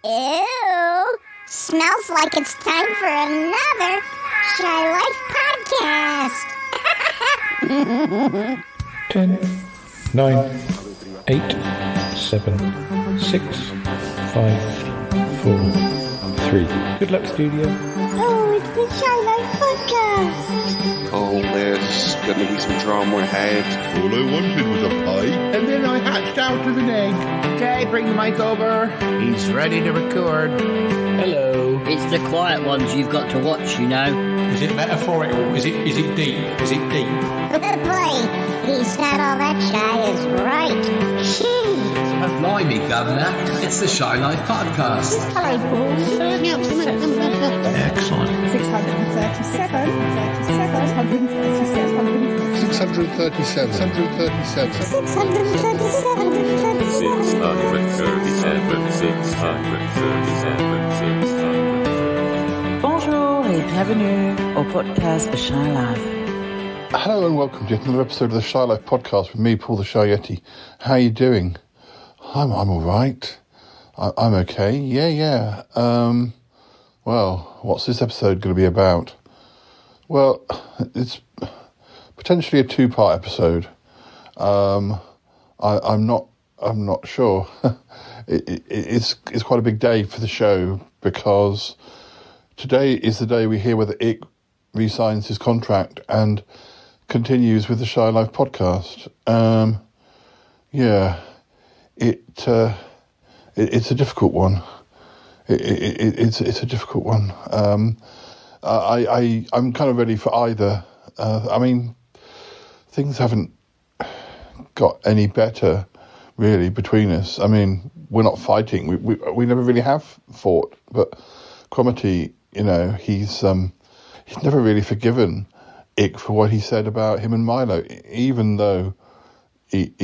Ew! Smells like it's time for another Shy Life podcast. 10, 9, 8, 7, 6, 5, 4, 3. Good luck, studio. Oh, it's the Shy Life podcast. Oh, there's going to be some drama ahead. All I wanted was a pie, and then I hatched out of an egg. Okay, bring the mic over. He's ready to record. Hello. It's the quiet ones you've got to watch, you know. Is it metaphorical? Is it deep? Is it deep? Boy, he's not all that shy is right. Jeez. Blimey, Governor. It's the Shy Life podcast. Hello, Paul. Excellent. 637. 637. 637. Bonjour et bienvenue au podcast The Shy Life. Hello and welcome to yet another episode of the Shy Life podcast with me, Paul the Shy Yeti. How are you doing? I'm all right. I'm okay. Yeah. Well, what's this episode going to be about? Well, it's potentially a two-part episode. I'm not sure. It's quite a big day for the show because today is the day we hear whether Ick re-signs his contract and continues with the Shy Life podcast. It's a difficult one. It's a difficult one. I'm kind of ready for either. I mean, things haven't got any better really between us. I mean, we're not fighting. We never really have fought. But Cromitty, you know, he's never really forgiven Ick for what he said about him and Milo, even though he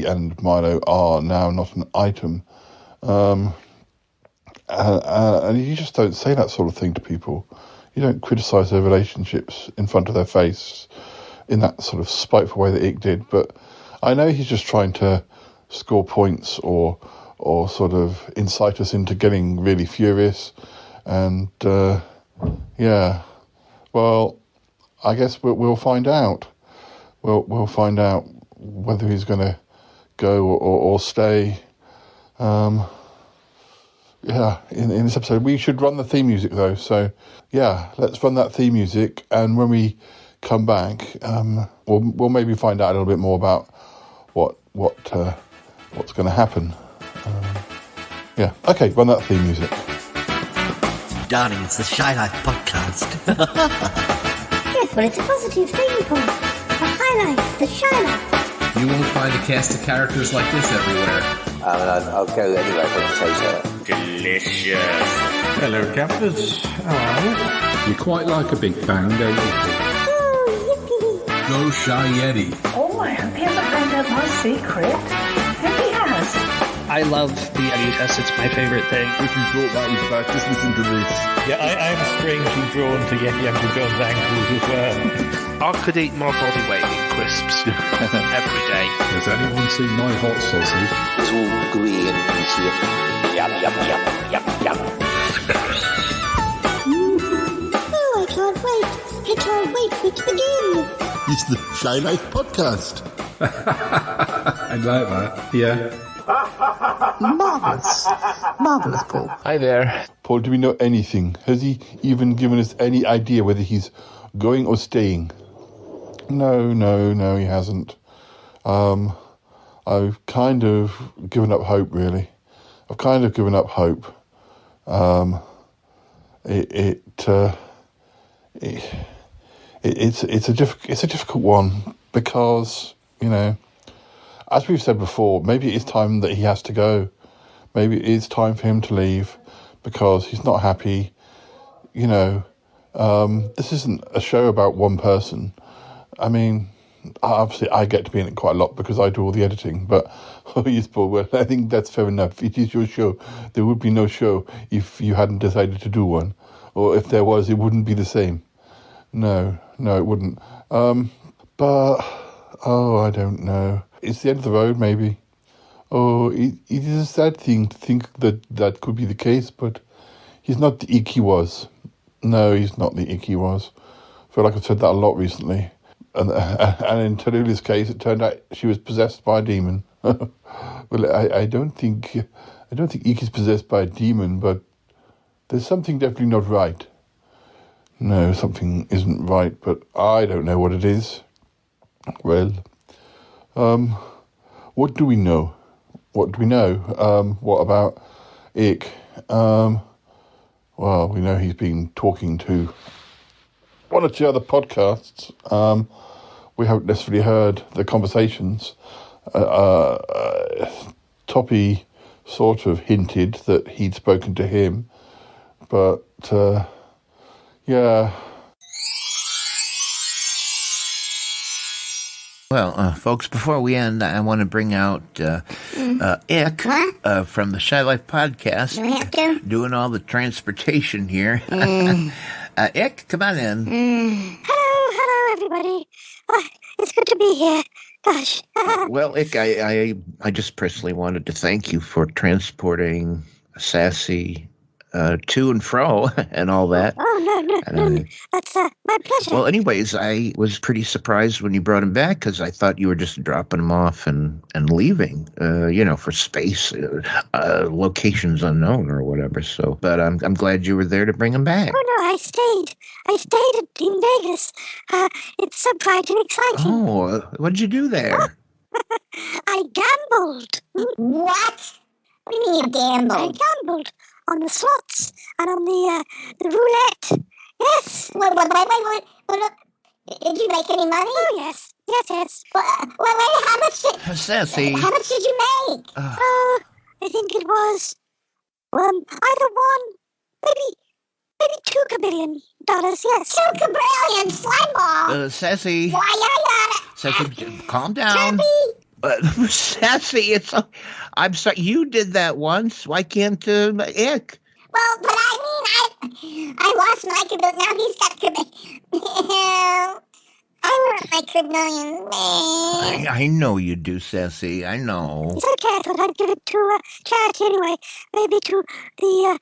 and Milo are now not an item. And you just don't say that sort of thing to people. You don't criticise their relationships in front of their face in that sort of spiteful way that Ick did. But I know he's just trying to score points or sort of incite us into getting really furious. And, well, I guess we'll find out. We'll find out whether he's going to go or stay. In this episode, we should run the theme music though. So, yeah, let's run that theme music, and when we come back, we'll maybe find out a little bit more about what's going to happen. Okay, run that theme music. Darling, it's the Shy Life podcast. Yes, well, it's a positive thing, Paul. The High Life, the Shy Life. You won't find a cast of characters like this everywhere. I'll go anywhere for a potato. Delicious. Hello, campers. Hello. You quite like a big bang, don't you? Oh, yippee. Go Shy Yeti. Oh, I hope he hasn't found out my secret. If he has. I love the Yeti test. It's my favorite thing. If you thought that was bad, just listen to this. Yeah, I'm strangely drawn to Yeti Uncle John's ankles as well. I could eat my body weight in crisps every day. Has anyone seen my hot sausage? It's all gooey and juicy. Yum. Oh, I can't wait. I can't wait for it to begin. It's the Shy Life podcast. I like that. Yeah. Marvellous, Paul. Hi there. Paul, do we know anything? Has he even given us any idea whether he's going or staying? No, he hasn't. I've kind of given up hope, really. I've kind of given up hope. It's a difficult one because, you know, as we've said before, maybe it's time that he has to go. Maybe it's time for him to leave because he's not happy. You know, this isn't a show about one person. I mean, obviously I get to be in it quite a lot because I do all the editing, but oh yes, Paul, well, I think that's fair enough. It is your show. There would be no show if you hadn't decided to do one. Or if there was, it wouldn't be the same. No, it wouldn't. But, I don't know. It's the end of the road, maybe. Oh, it is a sad thing to think that could be the case, but he's not the ick he was. No, he's not the ick he was. I feel like I've said that a lot recently. And in Tallulah's case, it turned out she was possessed by a demon. Well, I don't think Ikki is possessed by a demon, but there's something definitely not right. No, something isn't right, but I don't know what it is. Well, what do we know? What do we know? What about Ikki? Well, we know he's been talking to one or two other podcasts. We haven't necessarily heard the conversations. Toppy sort of hinted that he'd spoken to him, but yeah. Well, folks, before we end, I want to bring out Ikki from the Shy Life Podcast. Do we have to? Doing all the transportation here. Ikki, come on in. Hello, everybody. It's good to be here. Gosh. Well, Ikki, I just personally wanted to thank you for transporting Sassy to and fro and all that. Oh, no. That's my pleasure. Well, anyways, I was pretty surprised when you brought him back because I thought you were just dropping him off and leaving, for space, locations unknown or whatever. So, but I'm glad you were there to bring him back. Oh, no, I stayed in Vegas. It's so bright and exciting. Oh, what'd you do there? I gambled. What? What do you mean you gambled? I gambled on the slots and on the roulette. Yes. Wait. Did you make any money? Oh, yes. Well, how much Sassy. How much did you make? I think it was either maybe $2 billion. Yes. $2 billion, slime ball. Sassy. Why, Sassy, calm down. Sassy, I'm sorry, you did that once. Why can't Ikki? Well, but I lost my $1 billion. Now he's got $1 billion. I want my $1 billion. I know you do, Sassy. I know. It's okay. I thought I'd give it to charity anyway. Maybe to the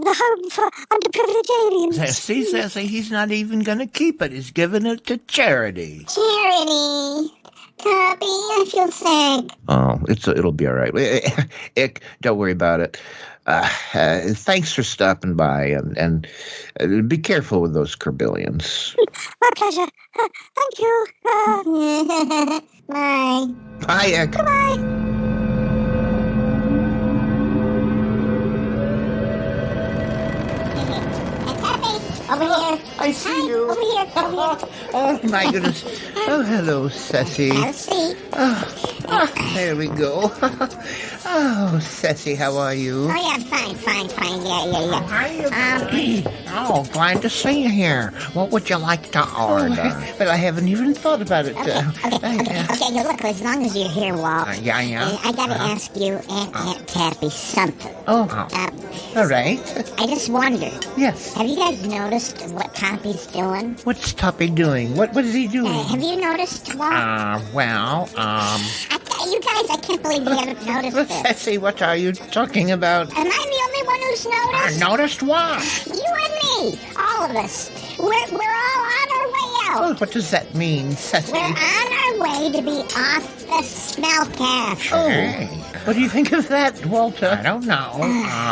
home for underprivileged aliens. Sassy, he's not even going to keep it. He's giving it to charity. Charity. Toppy, I feel sick. Oh, it'll be all right. Ikki, don't worry about it. Thanks for stopping by, and be careful with those curbillions. My pleasure. Thank you. Bye. Bye, Ikki. Goodbye. Over here. I see you. Over here. Oh, my goodness. Oh, hello, Sassy. Have a seat. There we go. Oh, Sassy, how are you? Oh, yeah, fine. Yeah. Oh, glad to see you here. What would you like to order? But I haven't even thought about it. Okay, look, as long as you're here, Walt. Yeah. I gotta ask you and Aunt Tappy something. Oh, all right. I just wondered. Yes. Have you guys noticed what Toppy's doing? What's Toppy doing? What is he doing? Have you noticed, Walt? You guys, I can't believe you haven't noticed this. Sassy, what are you talking about? Am I the only one who's noticed? Noticed what? You and me, all of us. We're all on our way out. Well, what does that mean, Sassy? We're on our way to be off the Smellcast. Oh, what do you think of that, Walter? I don't know.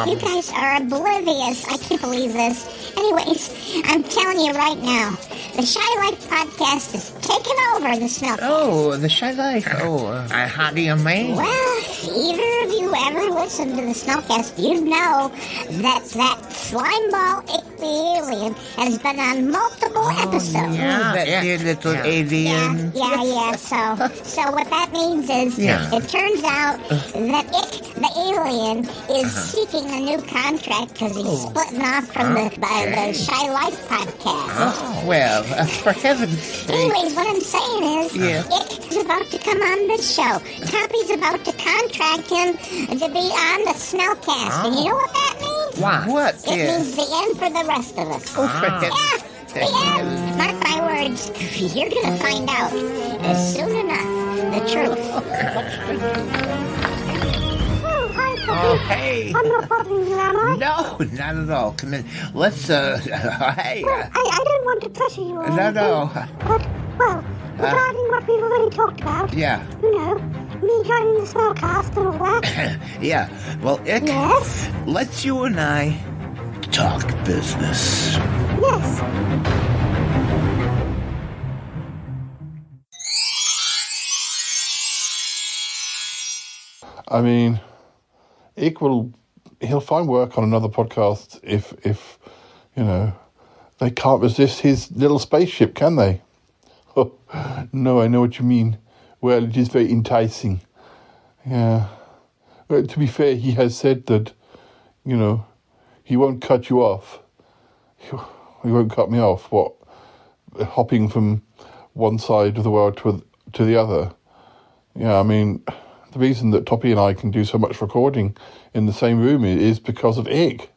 You guys are oblivious. I can't believe this. Anyways, I'm telling you right now, the Shy Life Podcast is taking over the Smellcast. Oh, the Shy Life. How do you mean? Well, if either of you ever listened to the Smellcast, you'd know that Slimeball Ikki the Alien has been on multiple episodes. Yeah, that dear little alien. Yeah. So what that means is, it turns out that Ikki the Alien is seeking a new contract because he's splitting off from the Shy Life Podcast. Oh, well, for heaven's sake. Anyways, what I'm saying is, Ikki's about to come on this show. Toppy's about to contract him to be on the Smellcast. And you know what that means? What? It means the end for the rest of us. The end. Mark my words. You're going to find out soon enough the truth. Oh, hey. I'm not bothering you, am I? No, not at all. Come in. Let's, hey. Well, I don't want to pressure you or anything, No. But, well, regarding what we've already talked about. Yeah. You know, me joining the Smellcast and all that. Yeah. Well, Ick. Yes? Let's you and I talk business. Yes. I mean, he'll find work on another podcast if you know, they can't resist his little spaceship, can they? Oh, no, I know what you mean. Well, it is very enticing. Yeah. Well, to be fair, he has said that, you know, he won't cut you off. He won't cut me off. What? Hopping from one side of the world to the other. Yeah, I mean, the reason that Toppie and I can do so much recording in the same room is because of Ick.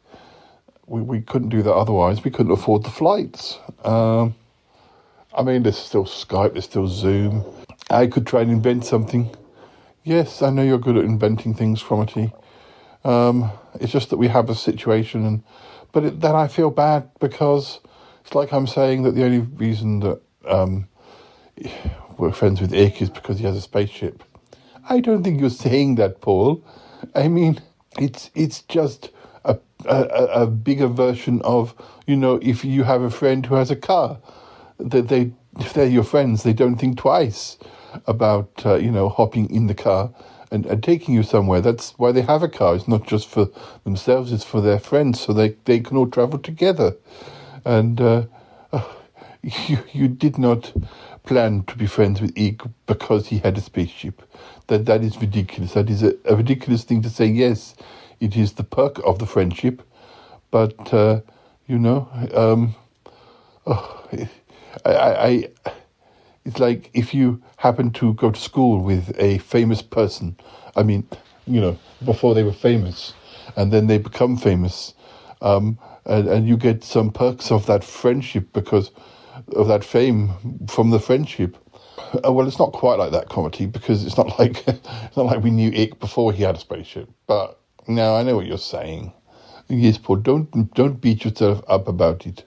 We couldn't do that otherwise. We couldn't afford the flights. I mean, there's still Skype, there's still Zoom. I could try and invent something. Yes, I know you're good at inventing things, Cromitty. It's just that we have a situation, but then I feel bad because it's like I'm saying that the only reason that we're friends with Ick is because he has a spaceship. I don't think you're saying that, Paul. I mean, it's just a bigger version of, you know, if you have a friend who has a car, that if they're your friends, they don't think twice about, you know, hopping in the car and taking you somewhere. That's why they have a car. It's not just for themselves, it's for their friends, so they can all travel together. And you did not plan to be friends with Ick because he had a spaceship. That is ridiculous. That is a ridiculous thing to say. Yes, it is the perk of the friendship, but you know, it's like if you happen to go to school with a famous person. I mean, you know, before they were famous, and then they become famous, and you get some perks of that friendship because of that fame from the friendship. Well, it's not quite like that, Cromitty, because it's not like we knew Ick before he had a spaceship. But no, I know what you're saying. Yes, Paul, don't beat yourself up about it.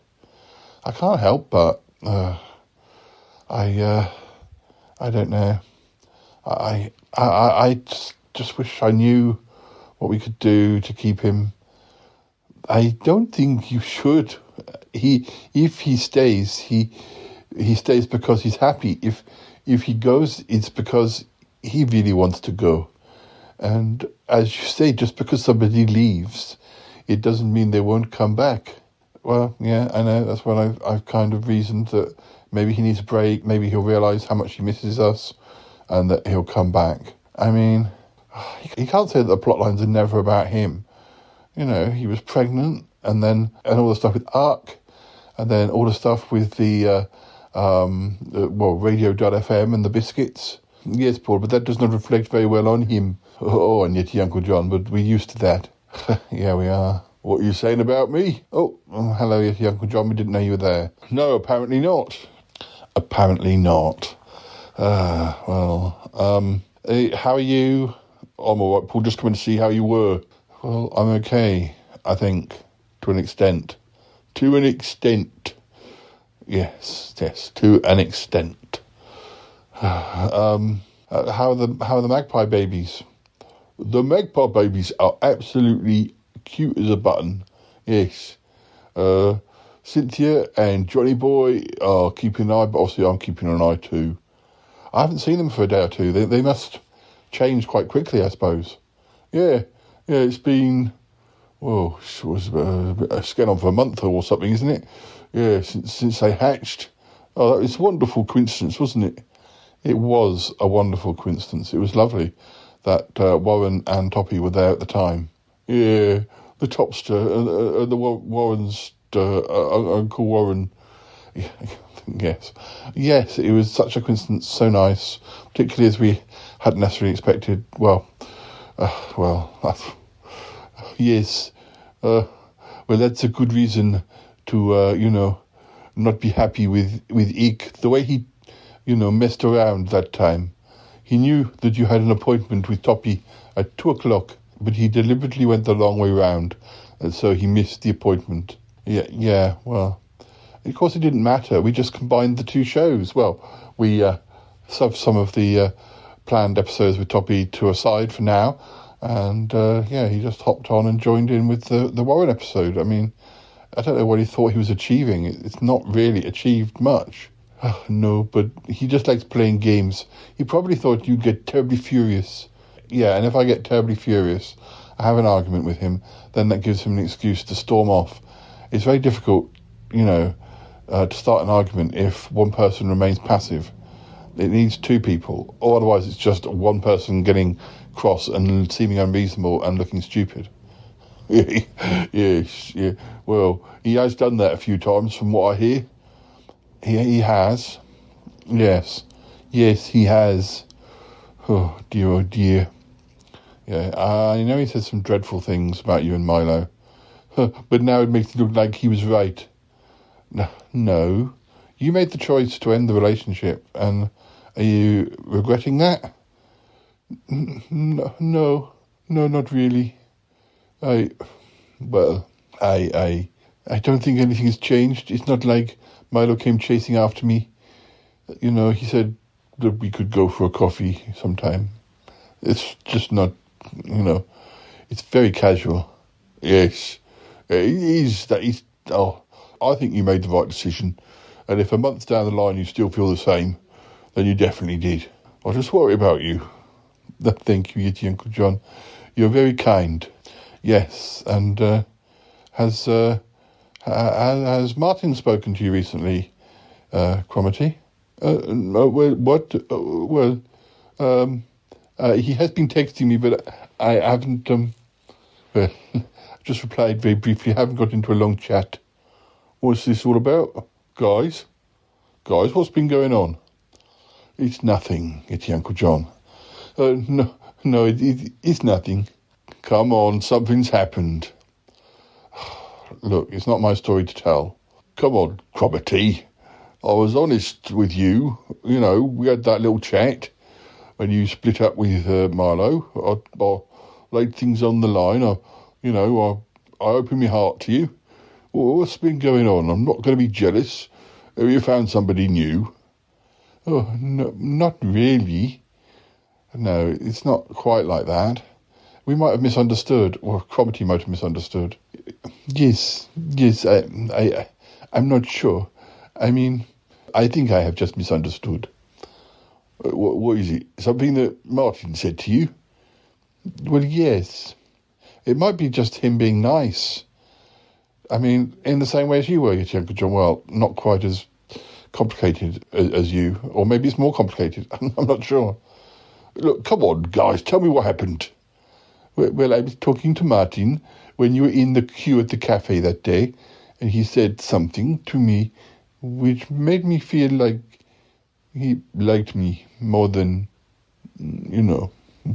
I can't help but I don't know. I just wish I knew what we could do to keep him. I don't think you should. If he stays, he stays because he's happy. If he goes, it's because he really wants to go. And as you say, just because somebody leaves, it doesn't mean they won't come back. Well, yeah, I know. That's what I've kind of reasoned, that maybe he needs a break. Maybe he'll realise how much he misses us, and that he'll come back. I mean, he can't say that the plot lines are never about him. You know, he was pregnant, and all the stuff with Ark, and then all the stuff with the Radio.fm and the biscuits. Yes, Paul, but that does not reflect very well on him. Oh, and yet Uncle John, but we're used to that. Yeah, we are. What are you saying about me? Oh, hello, Yeti Uncle John. We didn't know you were there. No, apparently not. Apparently not. How are you? I'm all right, Paul. Just coming to see how you were. Well, I'm okay, I think, to an extent. To an extent. Yes, to an extent. How are the magpie babies? The magpie babies are absolutely cute as a button. Yes. Cynthia and Johnny Boy are keeping an eye, but obviously I'm keeping an eye too. I haven't seen them for a day or two. They must change quite quickly, I suppose. Yeah, it's been, it was getting on for a month or something, isn't it? Yeah, since they hatched. Oh, that was a wonderful coincidence, wasn't it? It was a wonderful coincidence. It was lovely that Warren and Toppie were there at the time. Yeah, the Topster, the Warrens, Uncle Warren. Yes, it was such a coincidence, so nice, particularly as we hadn't necessarily expected. Yes. Well, that's a good reason to, not be happy with Ick. The way he, messed around that time. He knew that you had an appointment with Toppie at 2:00, but he deliberately went the long way round, and so he missed the appointment. Yeah, well, of course it didn't matter. We just combined the two shows. Well, we shoved some of the planned episodes with Toppy to a side for now, and he just hopped on and joined in with the Warren episode. I mean, I don't know what he thought he was achieving. It's not really achieved much. Oh, no, but he just likes playing games. He probably thought you'd get terribly furious. Yeah, and if I get terribly furious, I have an argument with him, then that gives him an excuse to storm off. It's very difficult, to start an argument if one person remains passive. It needs two people, or otherwise it's just one person getting cross and seeming unreasonable and looking stupid. Yes, yeah. Well, he has done that a few times from what I hear. He has. Yes, he has. Oh, dear. Yeah, I know he said some dreadful things about you and Milo, but now it makes it look like he was right. No, you made the choice to end the relationship, and are you regretting that? No, not really. I don't think anything has changed. It's not like Milo came chasing after me. He said that we could go for a coffee sometime. It's just not, it's very casual. Yes, I think you made the right decision. And if a month down the line you still feel the same, then you definitely did. I'll just worry about you. Thank you, Yeti Uncle John. You're very kind. Yes, and has Martin spoken to you recently, Cromitty? He has been texting me, but I haven't. Just replied very briefly. I haven't got into a long chat. What's this all about, guys? What's been going on? It's nothing, Yeti Uncle John. No, it's nothing. Come on, something's happened. Look, it's not my story to tell. Come on, Cromitty. I was honest with you. We had that little chat when you split up with Milo. I laid things on the line. I opened my heart to you. Well, what's been going on? I'm not going to be jealous. Have you found somebody new? Oh, no, not really. No, it's not quite like that. We might have misunderstood, or Cromitty might have misunderstood. Yes, I'm not sure. I mean, I think I have just misunderstood. What is it? Something that Martin said to you? Well, yes. It might be just him being nice. I mean, in the same way as you were, Yeti Uncle John. Well, not quite as complicated as you, or maybe it's more complicated. I'm not sure. Look, come on, guys, tell me what happened. Well, I was talking to Martin when you were in the queue at the cafe that day, and he said something to me which made me feel like he liked me more than,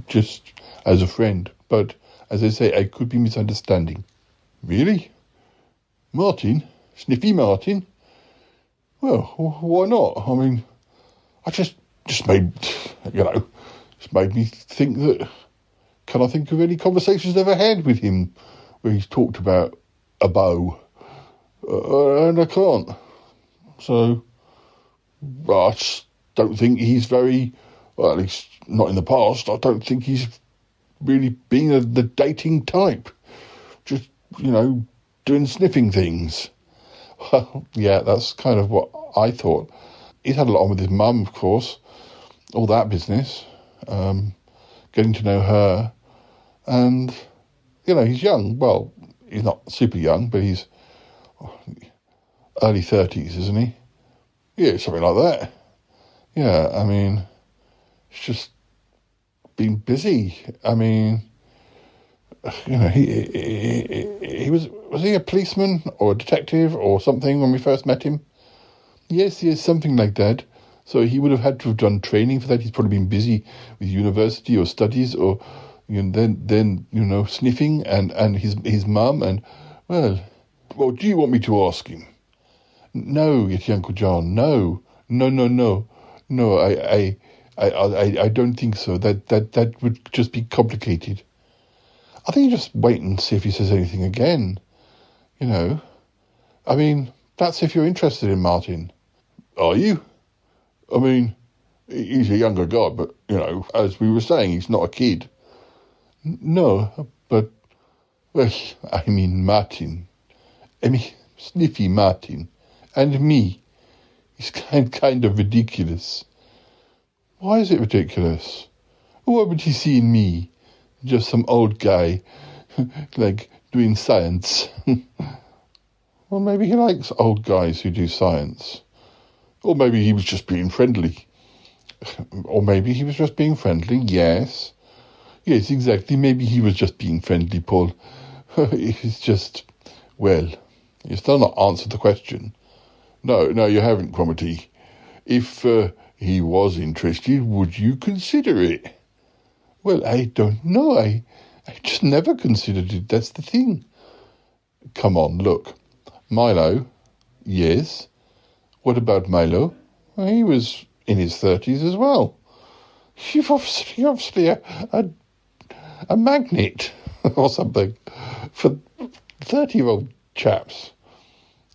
just as a friend. But, as I say, I could be misunderstanding. Really? Martin? Sniffy Martin? Well, why not? I mean, I just made me think that, can I think of any conversations I've ever had with him where he's talked about a bow? And I can't. So, I just don't think he's very, well, at least not in the past, I don't think he's really being the dating type. Just, doing sniffing things. Well, yeah, that's kind of what I thought. He's had a lot on with his mum, of course. All that business. Getting to know her. And, he's young. Well, he's not super young, but he's early 30s, isn't he? Yeah, something like that. Yeah, I mean, it's just been busy. I mean, he was he a policeman or a detective or something when we first met him? Yes, something like that. So he would have had to have done training for that. He's probably been busy with university or studies or then sniffing and his mum and well, do you want me to ask him? No, Yeti Uncle John, no, I don't think so. That would just be complicated. I think you just wait and see if he says anything again. You know, I mean, that's if you're interested in Martin. Are you? I mean, he's a younger guy, but, you know, as we were saying, he's not a kid. No, but, well, I mean, Martin. I mean, Sniffy Martin. And me. It's kind of ridiculous. Why is it ridiculous? What would he see in me? Just some old guy, like, doing science. Well, maybe he likes old guys who do science. Or maybe he was just being friendly. Or maybe he was just being friendly, yes. Yes, exactly. Maybe he was just being friendly, Paul. It's just, well, you still not answered the question. No, you haven't, Cromitty. If he was interested, would you consider it? Well, I don't know. I just never considered it. That's the thing. Come on, look. Milo, yes. What about Milo? Well, he was in his 30s as well. You're obviously a magnet or something for 30-year-old chaps.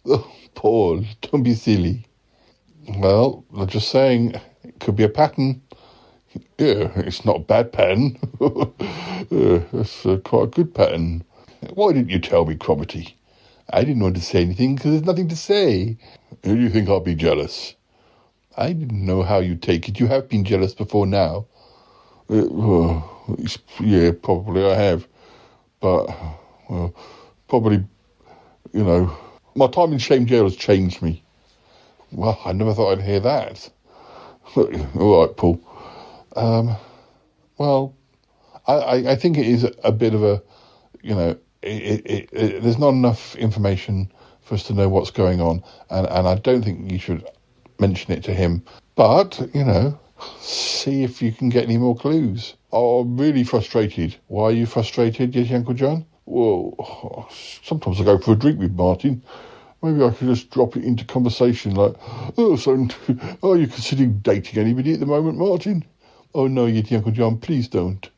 Oh, Paul, don't be silly. Well, I'm just saying, it could be a pattern. Yeah, it's not a bad pattern. It's quite a good pattern. Why didn't you tell me, Cromitty? I didn't want to say anything because there's nothing to say. Do you think I'll be jealous? I didn't know how you'd take it. You have been jealous before now. Yeah, probably I have. But, well, probably, you know, my time in shame jail has changed me. Well, I never thought I'd hear that. All right, Paul. Well, I think it is a bit of a, you know, there's not enough information for us to know what's going on, and I don't think you should mention it to him. But, you know, see if you can get any more clues. Oh, I'm really frustrated. Why are you frustrated, yes, Uncle John? Well, sometimes I go for a drink with Martin. Maybe I could just drop it into conversation like, oh, so are you considering dating anybody at the moment, Martin? Oh, no, Yeti Uncle John, please don't.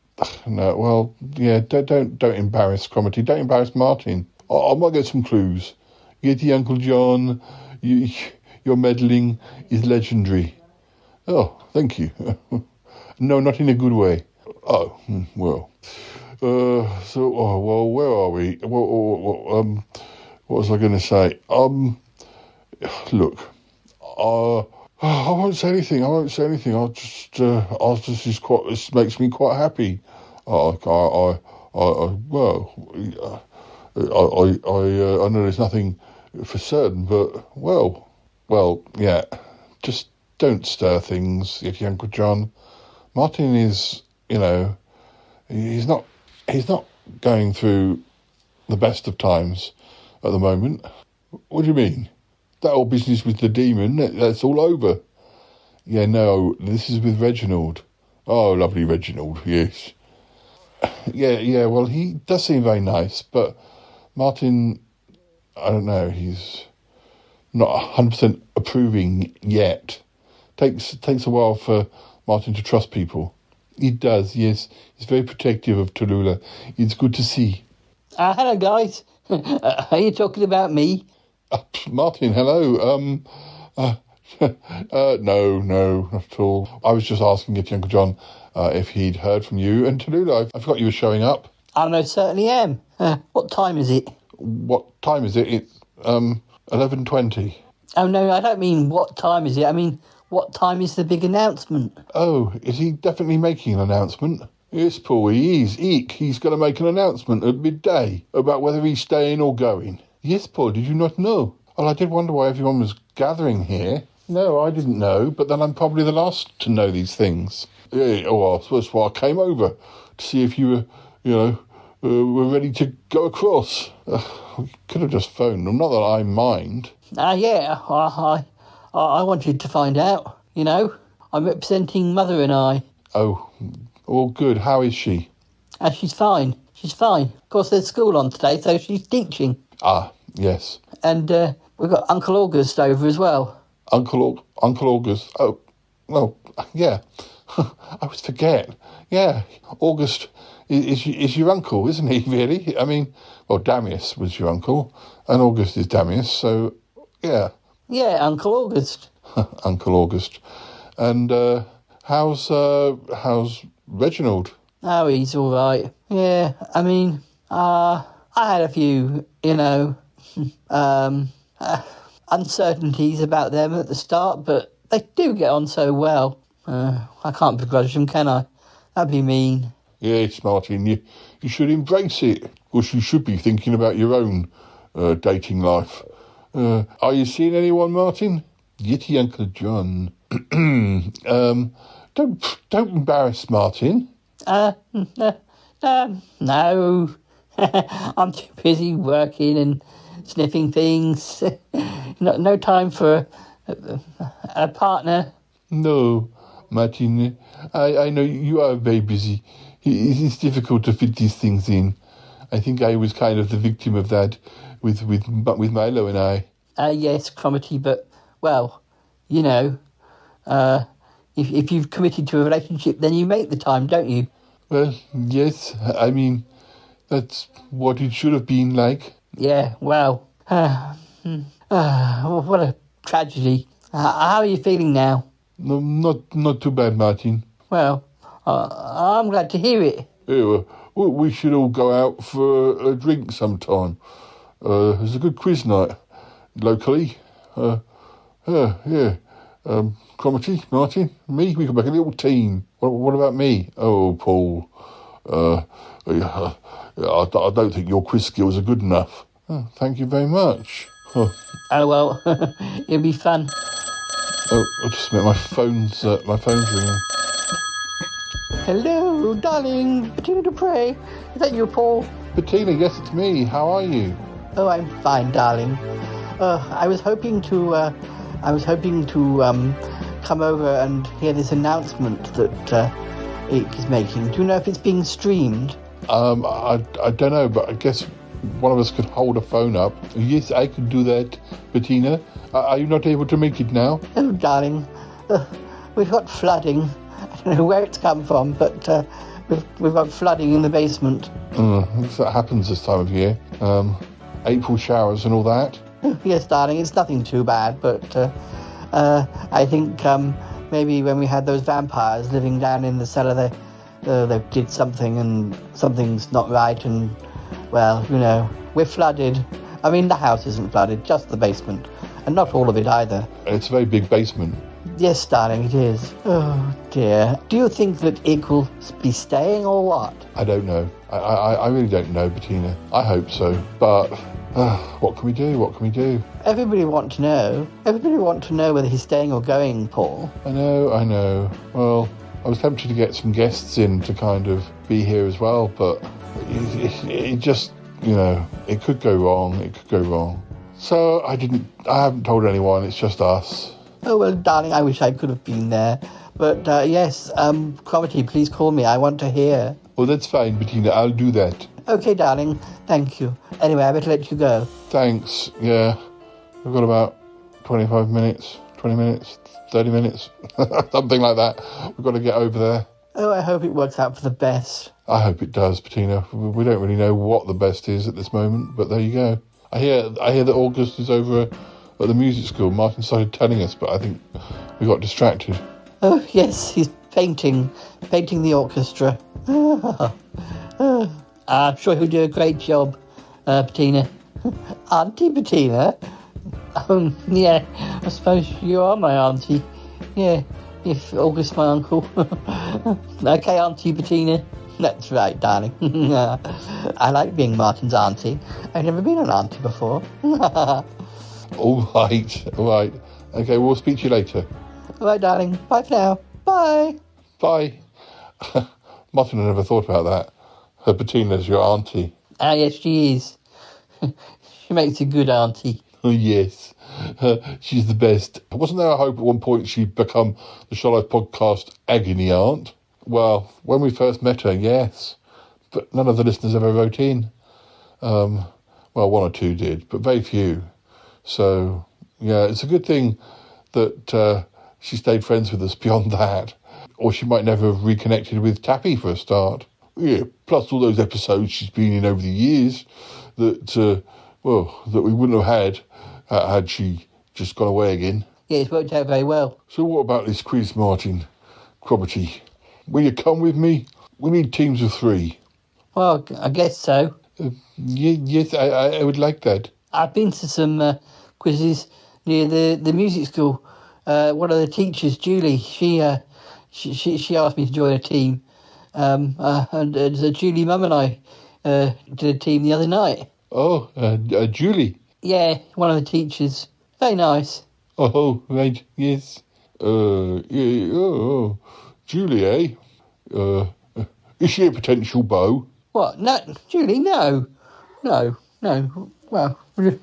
No, well, yeah, don't embarrass Cromitty. Don't embarrass Martin. I might get some clues. Yeti Uncle John, your meddling is legendary. Oh, thank you. No, not in a good way. Oh, well. Well, where are we? What was I going to say? Look, I won't say anything. I'll just, this makes me quite happy. I know there's nothing for certain, but well, yeah, just don't stir things, if you Uncle John. Martin is, you know, he's not going through the best of times at the moment. What do you mean? That old business with the demon, that's all over. Yeah, no, this is with Reginald. Oh, lovely Reginald, yes. Yeah, well, he does seem very nice, but Martin, I don't know, he's not 100% approving yet. Takes a while for Martin to trust people. He does, yes. He's very protective of Tallulah. It's good to see. Hello, guys. Are you talking about me? Martin, hello. No, not at all. I was just asking if Uncle John if he'd heard from you and Tallulah. I forgot you were showing up. I most certainly am. What time is it? What time is it? It's 11:20. Oh, no, I don't mean what time is it. I mean, what time is the big announcement? Oh, is he definitely making an announcement? Yes, Paul, he is. He's going to make an announcement at midday about whether he's staying or going. Yes, Paul, did you not know? Well, I did wonder why everyone was gathering here. No, I didn't know, but then I'm probably the last to know these things. Yeah, well, that's why I came over, to see if you were, were ready to go across. We could have just phoned them, not that I mind. Yeah, I wanted to find out, you know. I'm representing Mother and I. Oh, all good. How is she? She's fine. Of course, there's school on today, so she's teaching. Ah, yes. And we've got Uncle August over as well. Uncle August. Oh, well, yeah. I always forget. Yeah, August is your uncle, isn't he, really? I mean, well, Damius was your uncle, and August is Damius, so, yeah. Yeah, Uncle August. Uncle August. And how's Reginald? Oh, he's all right. Yeah, I mean, I had a few, uncertainties about them at the start, but they do get on so well. I can't begrudge them, can I? That'd be mean. Yes, Martin, you should embrace it. Of course, you should be thinking about your own dating life. Are you seeing anyone, Martin? Yeti Uncle John. Don't embarrass Martin. No. I'm too busy working and sniffing things. No time for a partner. No, Martin, I know you are very busy. It's difficult to fit these things in. I think I was kind of the victim of that with Milo and I. Yes, Cromitty, but, well, if you've committed to a relationship, then you make the time, don't you? Well, yes, I mean, that's what it should have been like. Yeah, well, what a tragedy. How are you feeling now? No, not too bad, Martin. Well, I'm glad to hear it. Yeah, we should all go out for a drink sometime. There's a good quiz night locally. Cromitty, Martin, me, we can make a little team. What about me? Oh, Paul. I don't think your quiz skills are good enough. Oh, thank you very much. Oh, well, it'll be fun. Oh, I just met my phone's ringing. Hello, darling. Bettina Dupre. Is that you, Paul? Bettina, yes, it's me. How are you? Oh, I'm fine, darling. I was hoping to come over and hear this announcement that Ike is making. Do you know if it's being streamed? I don't know, but I guess one of us could hold a phone up. Yes, I could do that, Bettina. Are you not able to make it now? Oh, darling, we've got flooding. I don't know where it's come from, but we've got flooding in the basement. That happens this time of year. April showers and all that. Yes, darling, it's nothing too bad, but I think maybe when we had those vampires living down in the cellar, they did something and something's not right, and, well, we're flooded. I mean, the house isn't flooded, just the basement, and not all of it either. It's a very big basement. Yes, darling, it is. Oh, dear. Do you think that Ike will be staying or what? I don't know. I really don't know, Bettina. I hope so, but what can we do? What can we do? Everybody want to know. Everybody want to know whether he's staying or going, Paul. I know. Well, I was tempted to get some guests in to kind of be here as well, but it just, it could go wrong. So I haven't told anyone, it's just us. Oh, well, darling, I wish I could have been there. But, yes, Cromitty, please call me. I want to hear. Well, that's fine, Bettina. I'll do that. Okay, darling. Thank you. Anyway, I better let you go. Thanks. Yeah. We've got about 25 minutes, 20 minutes, 30 minutes, something like that. We've got to get over there. Oh, I hope it works out for the best. I hope it does, Bettina. We don't really know what the best is at this moment, but there you go. I hear that August is over at the music school. Martin started telling us, but I think we got distracted. Oh, yes, he's painting the orchestra. I'm sure he'll do a great job, Bettina. Auntie Bettina? Yeah, I suppose you are my auntie. Yeah, if August's my uncle. Okay, Auntie Bettina. That's right, darling. I like being Martin's auntie. I've never been an auntie before. All right. Okay, we'll speak to you later. All right, darling. Bye for now. Bye. Bye. Martin, I never thought about that. Bettina's your auntie. Ah, yes, she is. She makes a good auntie. Oh, yes. She's the best. Wasn't there a hope at one point she'd become the Shy Life Podcast agony aunt? Well, when we first met her, yes. But none of the listeners ever wrote in. Well, one or two did, but very few. So, yeah, it's a good thing that she stayed friends with us beyond that. Or she might never have reconnected with Tappy for a start. Yeah, plus all those episodes she's been in over the years that we wouldn't have had she just gone away again. Yeah, it's worked out very well. So what about this quiz, Martin Croberty? Will you come with me? We need teams of 3. Well, I guess so. Yes, I would like that. I've been to some quizzes near the music school. One of the teachers, Julie, she asked me to join a team. And Julie, Mum and I did a team the other night. Oh, Julie? Yeah, one of the teachers. Very nice. Oh, right, yes. Julie, eh? Is she a potential beau? What? No, Julie, no. Well, we're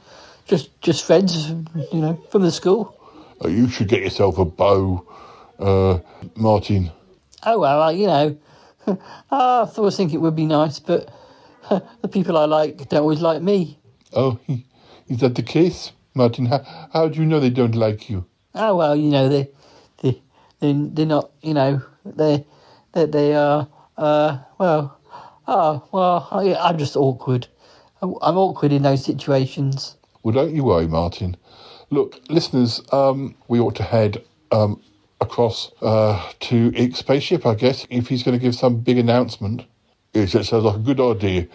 just friends, from the school. You should get yourself a beau, Martin. Oh, well, I always think it would be nice, but the people I like don't always like me. Oh, is that the case, Martin? How do you know they don't like you? Oh, well, they're not, they are, I'm just awkward. I'm awkward in those situations. Well, don't you worry, Martin. Look, listeners, we ought to head across to Ike's spaceship, I guess, if he's going to give some big announcement. Yes, that sounds like a good idea.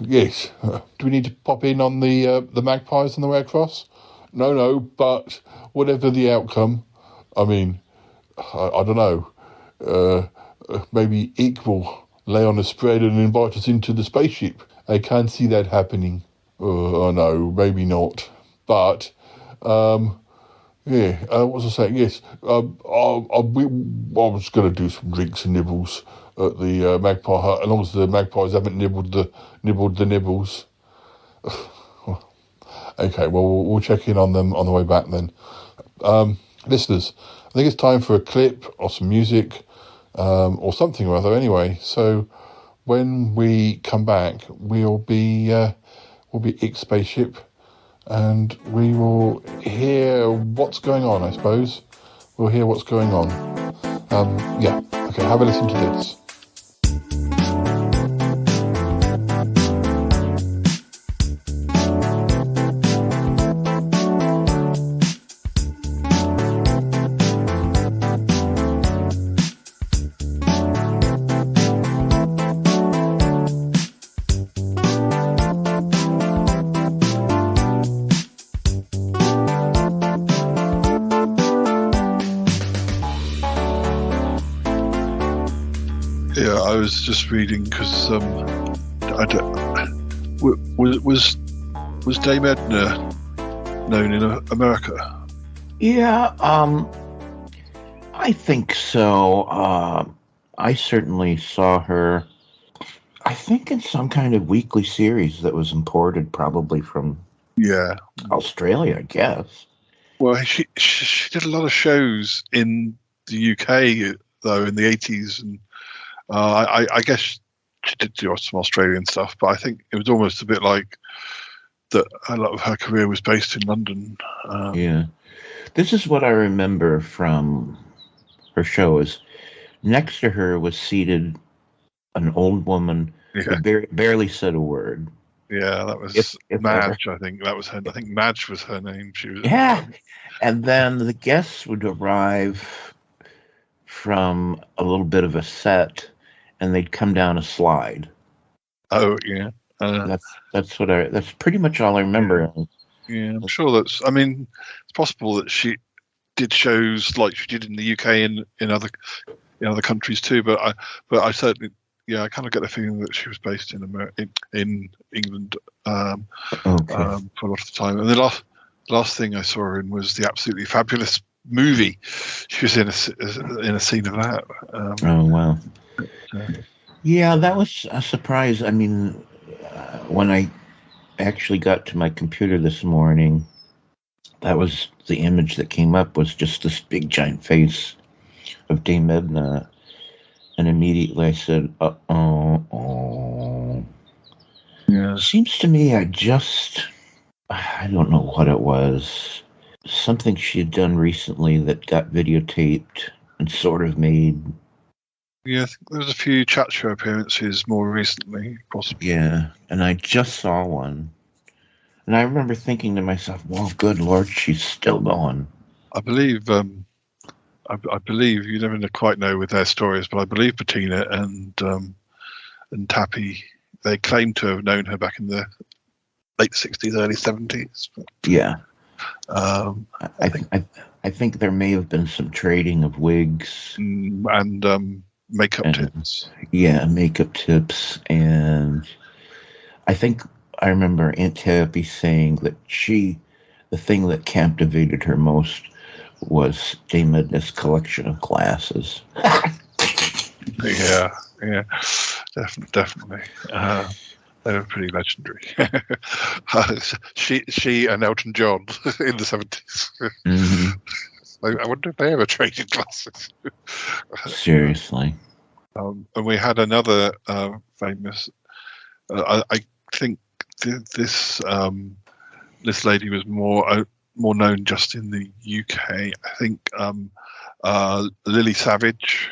Yes. Do we need to pop in on the Magpies on the way across? No, but whatever the outcome, I mean, I don't know. Maybe Ike will lay on a spread and invite us into the spaceship. I can't see that happening. Oh, no, maybe not. But, what was I saying? Yes, I was going to do some drinks and nibbles at the Magpie Hut, as long as the magpies haven't nibbled the nibbles. Okay, well, we'll check in on them on the way back then. Listeners, I think it's time for a clip or some music, or something or other anyway. So when we come back, we'll be Ike's spaceship, and we will hear what's going on, I suppose. We'll hear what's going on. Okay, have a listen to this. I was just reading because was Dame Edna known in America? Yeah, I think so. I certainly saw her, I think, in some kind of weekly series that was imported probably from Australia, I guess. Well, she did a lot of shows in the UK, though, in the 80s, and I guess she did do some Australian stuff, but I think it was almost a bit like that a lot of her career was based in London. This is what I remember from her show. Is next to her was seated an old woman who barely said a word. Yeah, that was Madge, I think. That was her. I think Madge was her name. She was. Yeah, and then the guests would arrive from a little bit of a set, and they'd come down a slide. Oh yeah, that's pretty much all I remember. Yeah, I'm sure that's. I mean, it's possible that she did shows like she did in the UK and in other countries too. But I certainly, I kind of get the feeling that she was based in England for a lot of the time. And the last thing I saw her in was the Absolutely Fabulous movie. She was in a scene of that. Oh wow. Yeah, that was a surprise. I mean, when I actually got to my computer this morning, that was the image that came up, was just this big giant face of Dame Edna, and immediately I said, "Uh-oh." Yeah. Seems to me I don't know what it was. Something she had done recently that got videotaped and sort of made Yeah, I think there was a few chat show appearances more recently, possibly. Yeah, and I just saw one. And I remember thinking to myself, well, good Lord, she's still going. I believe I believe you never quite know with their stories, but I believe Bettina and Tappy, they claim to have known her back in the late 60s, early 70s. But, yeah. I think there may have been some trading of wigs and makeup tips. Yeah, makeup tips, and I think I remember Aunt Tappy saying that the thing that captivated her most was Dame Edna's collection of glasses. yeah, definitely. They were pretty legendary. She and Elton John in the 70s. Mm-hmm. I wonder if they ever traded glasses. Seriously. And we had another famous. I think this lady was more known just in the UK. I think Lily Savage.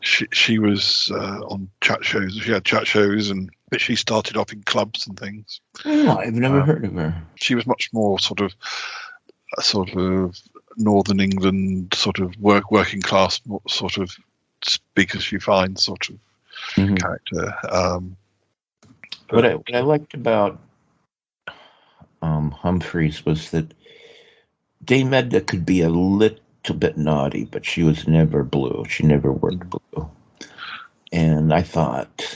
She was on chat shows. She had chat shows, but she started off in clubs and things. Oh, I've never heard of her. She was much more sort of Northern England, sort of working class, sort of speak as you find sort of character. What I liked about Humphreys was that Dame Edna could be a little bit naughty, but she was never blue. She never worked blue, and I thought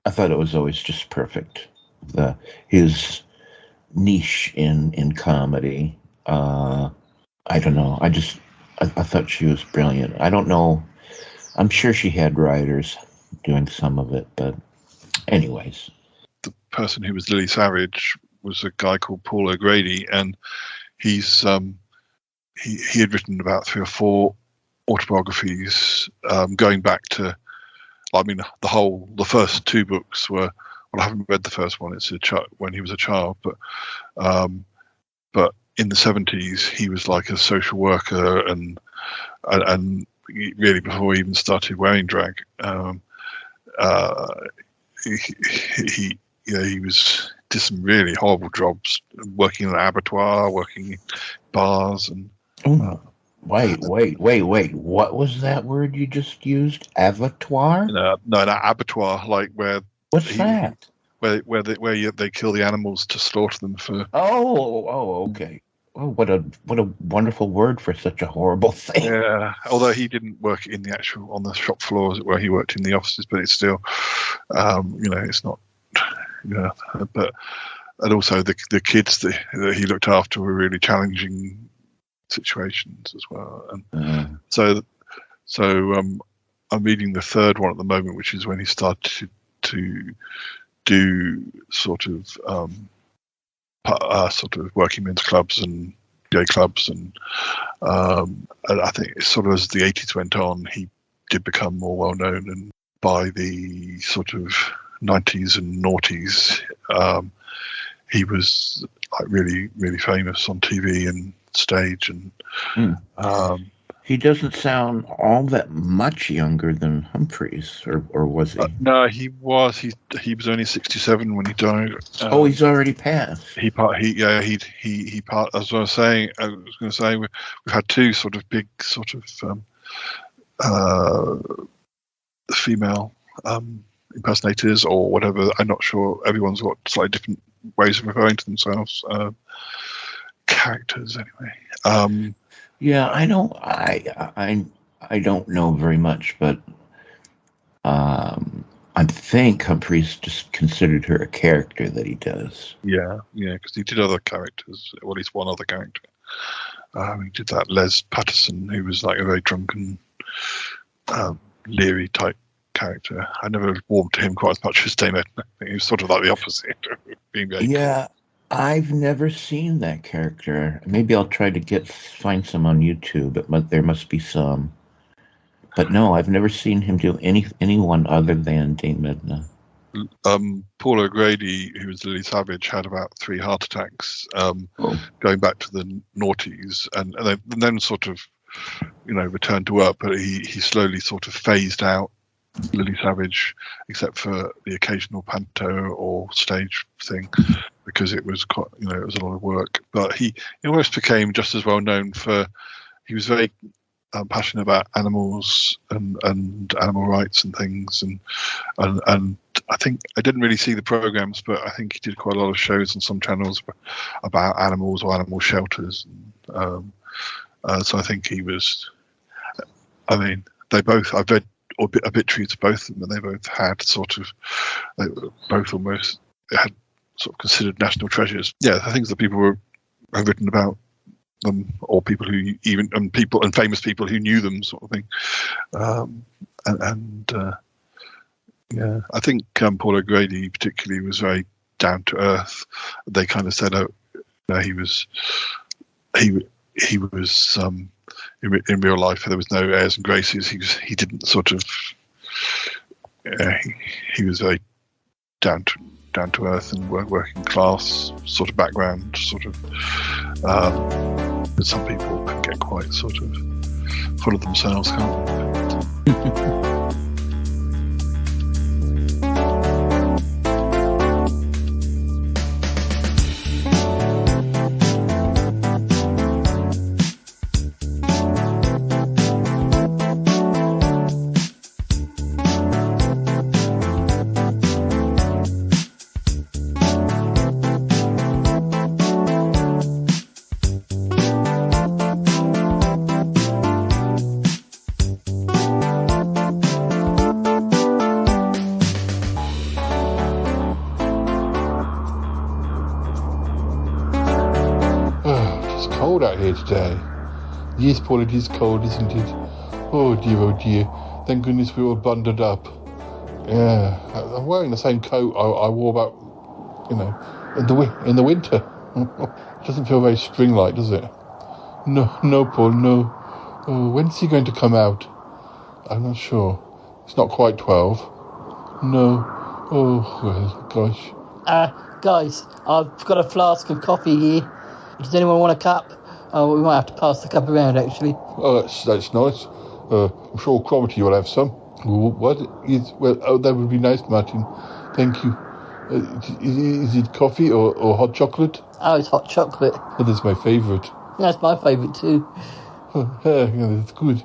it was always just perfect. His niche in comedy. I don't know. I thought she was brilliant. I don't know. I'm sure she had writers doing some of it, but anyways. The person who was Lily Savage was a guy called Paul O'Grady, and he's he had written about 3 or 4 autobiographies going back to, the first 2 books were, I haven't read the first one. It's when he was a child, but in the 70s he was like a social worker and really before he even started wearing drag. He did some really horrible jobs, working in an abattoir, working in bars, and. Wait! What was that word you just used? Abattoir? No, abattoir, like where. What's that? Where they kill the animals to slaughter them for. Oh, okay. Oh, what a wonderful word for such a horrible thing. Yeah, although he didn't work in on the shop floor, as it were. He worked in the offices, but it's still, it's not. But and also the kids that he looked after were really challenging situations as well, and so I'm reading the 3rd one at the moment, which is when he started to do sort of working men's clubs and gay clubs, and I think sort of as the 80s went on, he did become more well known, and by the sort of 90s and noughties, he was like really, really famous on TV and stage, and he doesn't sound all that much younger than Humphreys, or was he? No, he was. He was only 67 when he died. He's already passed. He part. As I was going to say, we've had 2 sort of big sort of female impersonators or whatever. I'm not sure. Everyone's got slightly different ways of referring to themselves. Characters, anyway. Yeah, I don't. I don't know very much, but I think Humphreys just considered her a character that he does. Yeah, because he did other characters, or at least one other character. He did that Les Patterson, who was like a very drunken, leery type character. I never warmed to him quite as much as Dame Edna. He was sort of like the opposite. Being very cool. I've never seen that character. Maybe I'll try to find some on YouTube, but there must be some. But no, I've never seen him do anyone other than Dame Edna. Paul O'Grady, who was Lily Savage, had about 3 heart attacks going back to the noughties, and then sort of return to work, but he slowly sort of phased out Lily Savage, except for the occasional panto or stage thing, because it was quite, it was a lot of work. But he almost became just as well known for, he was very passionate about animals and animal rights and things, and I think I didn't really see the programs, but I think he did quite a lot of shows on some channels about animals or animal shelters. So I think he was. I mean, I've read obituaries of both of them, and they both had both almost had sort of considered national treasures. Yeah, the things that people have written about them, or people who and famous people who knew them, sort of thing. Yeah, I think Paul O'Grady particularly was very down to earth. They kind of said, he was in real life there was no airs and graces. He didn't sort of. He was very down to earth and working class sort of background, sort of. But some people can get quite sort of full of themselves, can't they? Today. Yes, Paul, it is cold, isn't it? Oh dear. Thank goodness we're all bundled up. Yeah, I'm wearing the same coat I wore about, in the winter. It doesn't feel very spring-like, does it? No, Paul, no. Oh, when's he going to come out? I'm not sure. It's not quite 12. No. Oh, well, gosh. Guys, I've got a flask of coffee here. Does anyone want a cup? Oh, we might have to pass the cup around, actually. Oh, that's nice. I'm sure Cromitty will have some. That would be nice, Martin. Thank you. Is it coffee or hot chocolate? Oh, it's hot chocolate. Oh, that's my favourite. That's my favourite too. Yeah, that's good.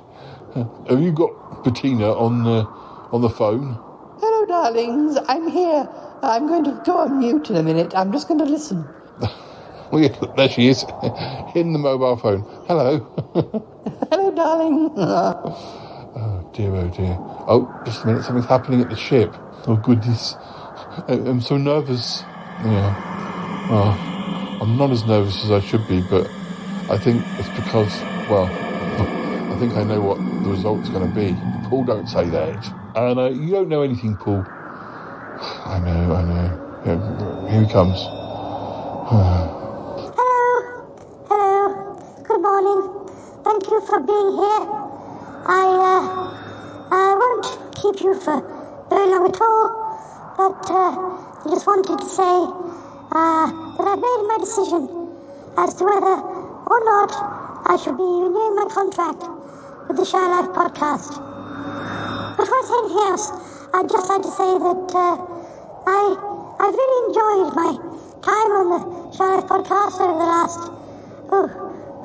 Have you got Bettina on the phone? Hello, darlings. I'm here. I'm going to go on mute in a minute. I'm just going to listen. Well, yeah, there she is, in the mobile phone. Hello. Hello, darling. Oh, dear. Oh, just a minute, something's happening at the ship. Oh, goodness. I'm so nervous. Yeah. Oh, I'm not as nervous as I should be, but I think it's because, I think I know what the result's going to be. Paul, don't say that. And you don't know anything, Paul. I know. Yeah, here he comes. Good morning. Thank you for being here. I won't keep you for very long at all, but I just wanted to say that I've made my decision as to whether or not I should be renewing my contract with the Shy Life podcast. Before I say anything else, I'd just like to say that I've really enjoyed my time on the Shy Life podcast over the last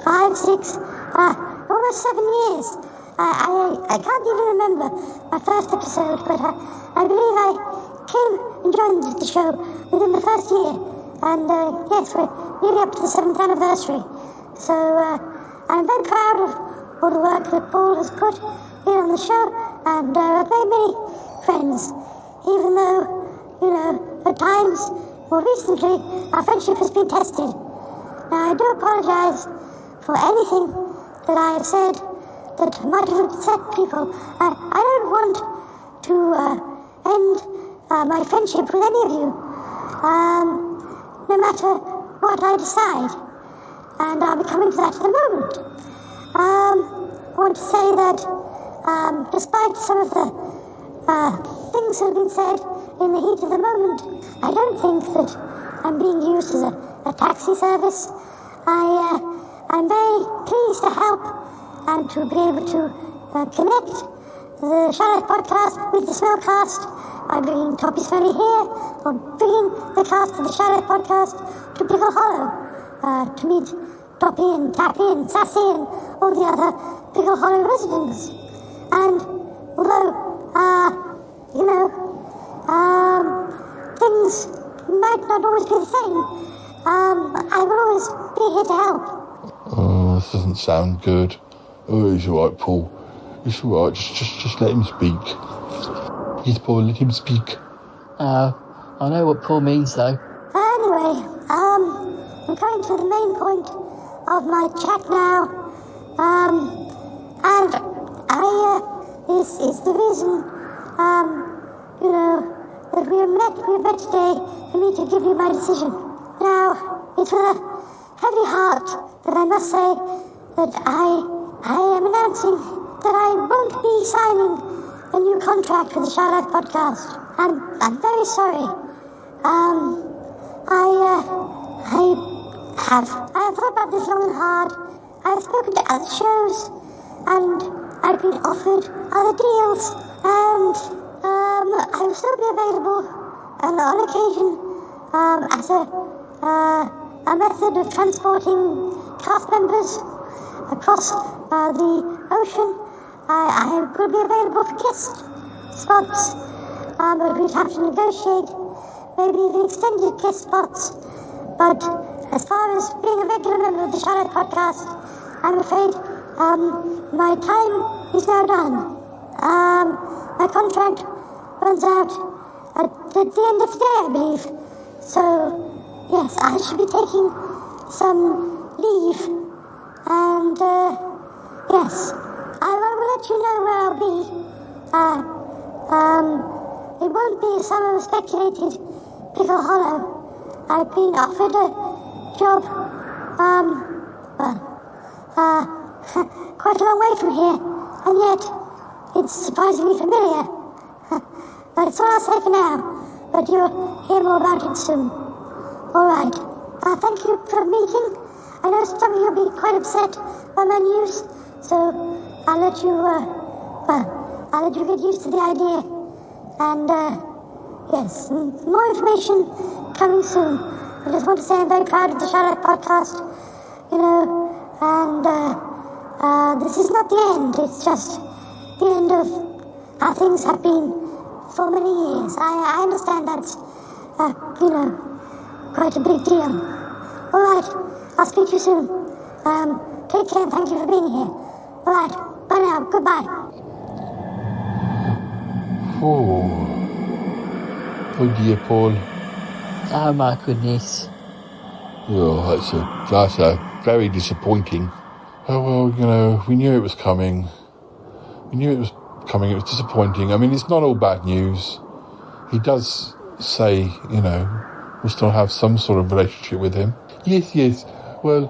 5, 6, almost 7 years. I can't even remember my first episode, but I believe I came and joined the show within the first year. And yes, we're nearly up to the 7th anniversary. So I'm very proud of all the work that Paul has put in on the show, and I've made many friends, even though, at times, more recently, our friendship has been tested. Now, I do apologise for anything that I have said that might have upset people. I don't want to end my friendship with any of you, no matter what I decide. And I'll be coming to that in a moment. I want to say that despite some of the things that have been said in the heat of the moment, I don't think that I'm being used as a taxi service. I'm very pleased to help and to be able to connect the Shy Life podcast with the Smellcast by bringing Toppie's Ferry here, or bringing the cast of the Shy Life podcast to Pickle Hollow to meet Toppie and Tappy and Sassy and all the other Pickle Hollow residents. And although, things might not always be the same, I will always be here to help. Oh, this doesn't sound good. Oh, it's all right, Paul. It's all right. Just let him speak. Yes, Paul, let him speak. I know what Paul means, though. Anyway, I'm coming to the main point of my chat now. And this is the reason, that we're met today for me to give you my decision. Now, it's with a heavy heart that I must say that I am announcing that I won't be signing a new contract with the Shy Life podcast. I'm very sorry. I have thought about this long and hard. I've spoken to other shows, and I've been offered other deals, and I will still be available on occasion as a method of transporting cast members across the ocean. I will be available for guest spots, but we'd have to negotiate maybe even extended guest spots. But as far as being a regular member of the Shy Life podcast, I'm afraid my time is now done. My contract runs out at the end of today, I believe. So, yes, I should be taking some leave. And, yes, I will let you know where I'll be. It won't be as some have speculated Pickle Hollow. I've been offered a job, quite a long way from here, and yet it's surprisingly familiar. But it's all I'll say for now, but you'll hear more about it soon. Alright, thank you for the meeting. I know some of you will be quite upset by my news, so I'll let you get used to the idea. And, yes, more information coming soon. I just want to say I'm very proud of the Shy Life podcast, and this is not the end, it's just the end of how things have been for many years. I understand that's, quite a big deal. Alright, I'll speak to you soon. Take care and thank you for being here. Alright, bye now, goodbye. Oh dear, Paul. Oh my goodness. Oh, that's a very disappointing. Oh well, we knew it was coming. It was disappointing. I mean, it's not all bad news. He does say, we'll still have some sort of relationship with him. Yes. Well,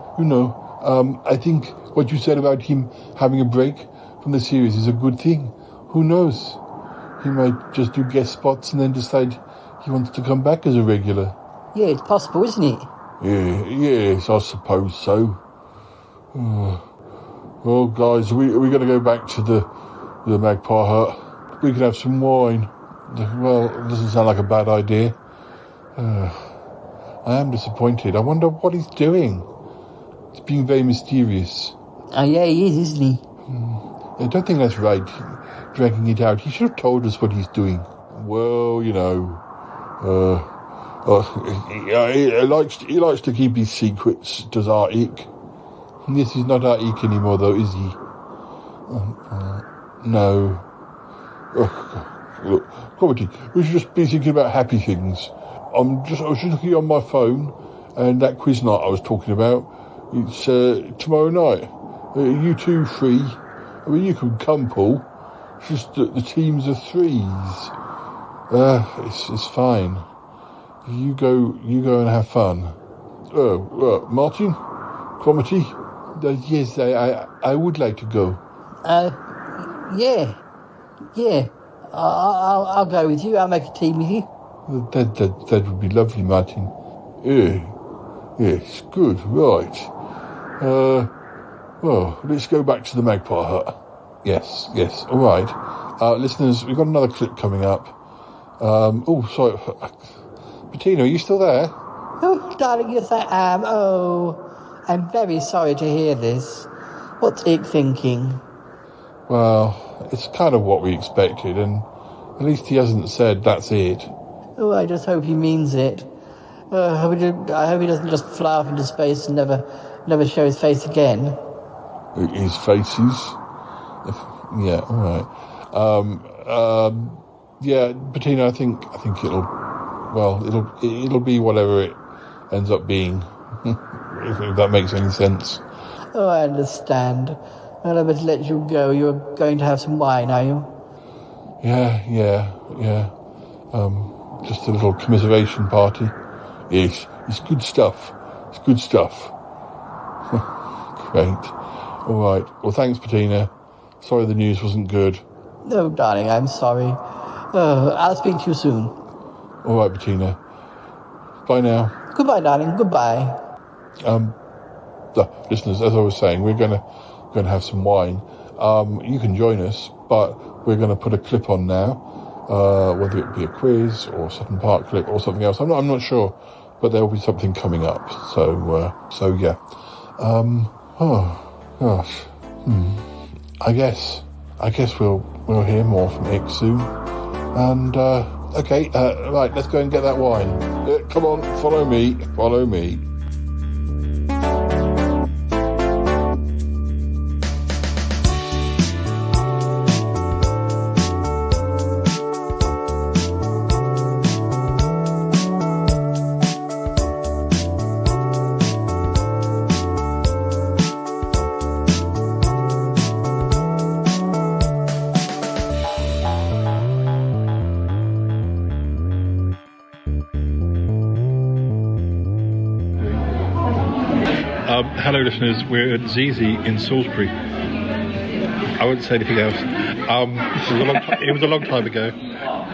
I think what you said about him having a break from the series is a good thing. Who knows? He might just do guest spots and then decide he wants to come back as a regular. Yeah, it's possible, isn't it? Yes, I suppose so. Well, guys, we're going to go back to the Magpie Hut. We can have some wine. Well, it doesn't sound like a bad idea. I am disappointed. I wonder what he's doing. It's being very mysterious. Oh, yeah, he is, isn't he? I don't think that's right, dragging it out. He should have told us what he's doing. Well, he likes to keep his secrets, does Artik. Yes, he's not Artik anymore, though, is he? No. Look, Comedy, we should just be thinking about happy things. I was just looking on my phone, and that quiz night I was talking about, it's tomorrow night. You two free? I mean, you can come, Paul. It's just that the teams are threes. It's fine. You go and have fun. Martin? Comedy? Yes, I would like to go. Yeah. I'll go with you. I'll make a team with you. That would be lovely, Martin. Yes, good, right. Oh, let's go back to the Magpie Hut. Yes. All right. Listeners, we've got another clip coming up. Sorry. Bettina, are you still there? Oh, darling, yes I am. Oh, I'm very sorry to hear this. What's Ick thinking? Well, it's kind of what we expected, and at least he hasn't said that's it. Oh, I just hope he means it. I hope he doesn't just fly off into space and never show his face again. His faces? Yeah, all right. Yeah, Bettina, I think it'll be whatever it ends up being, if that makes any sense. Oh, I understand. Well, I must let you go. You're going to have some wine, are you? Yeah. Just a little commiseration party. Yes, it's good stuff. Great. All right. Well, thanks, Bettina. Sorry the news wasn't good. No, darling, I'm sorry. I'll speak to you soon. All right, Bettina. Bye now. Goodbye, darling. Goodbye. Listeners, as I was saying, we're going to have some wine. You can join us, but we're going to put a clip on now, whether it be a quiz or a Sutton Park clip or something else. I'm not sure, but there will be something coming up. So yeah. Oh gosh. I guess we'll hear more from Ick soon. And okay, right, let's go and get that wine. Come on, follow me. Hello listeners, we're at Zizi in Salisbury. I won't say anything else. It was a long time ago.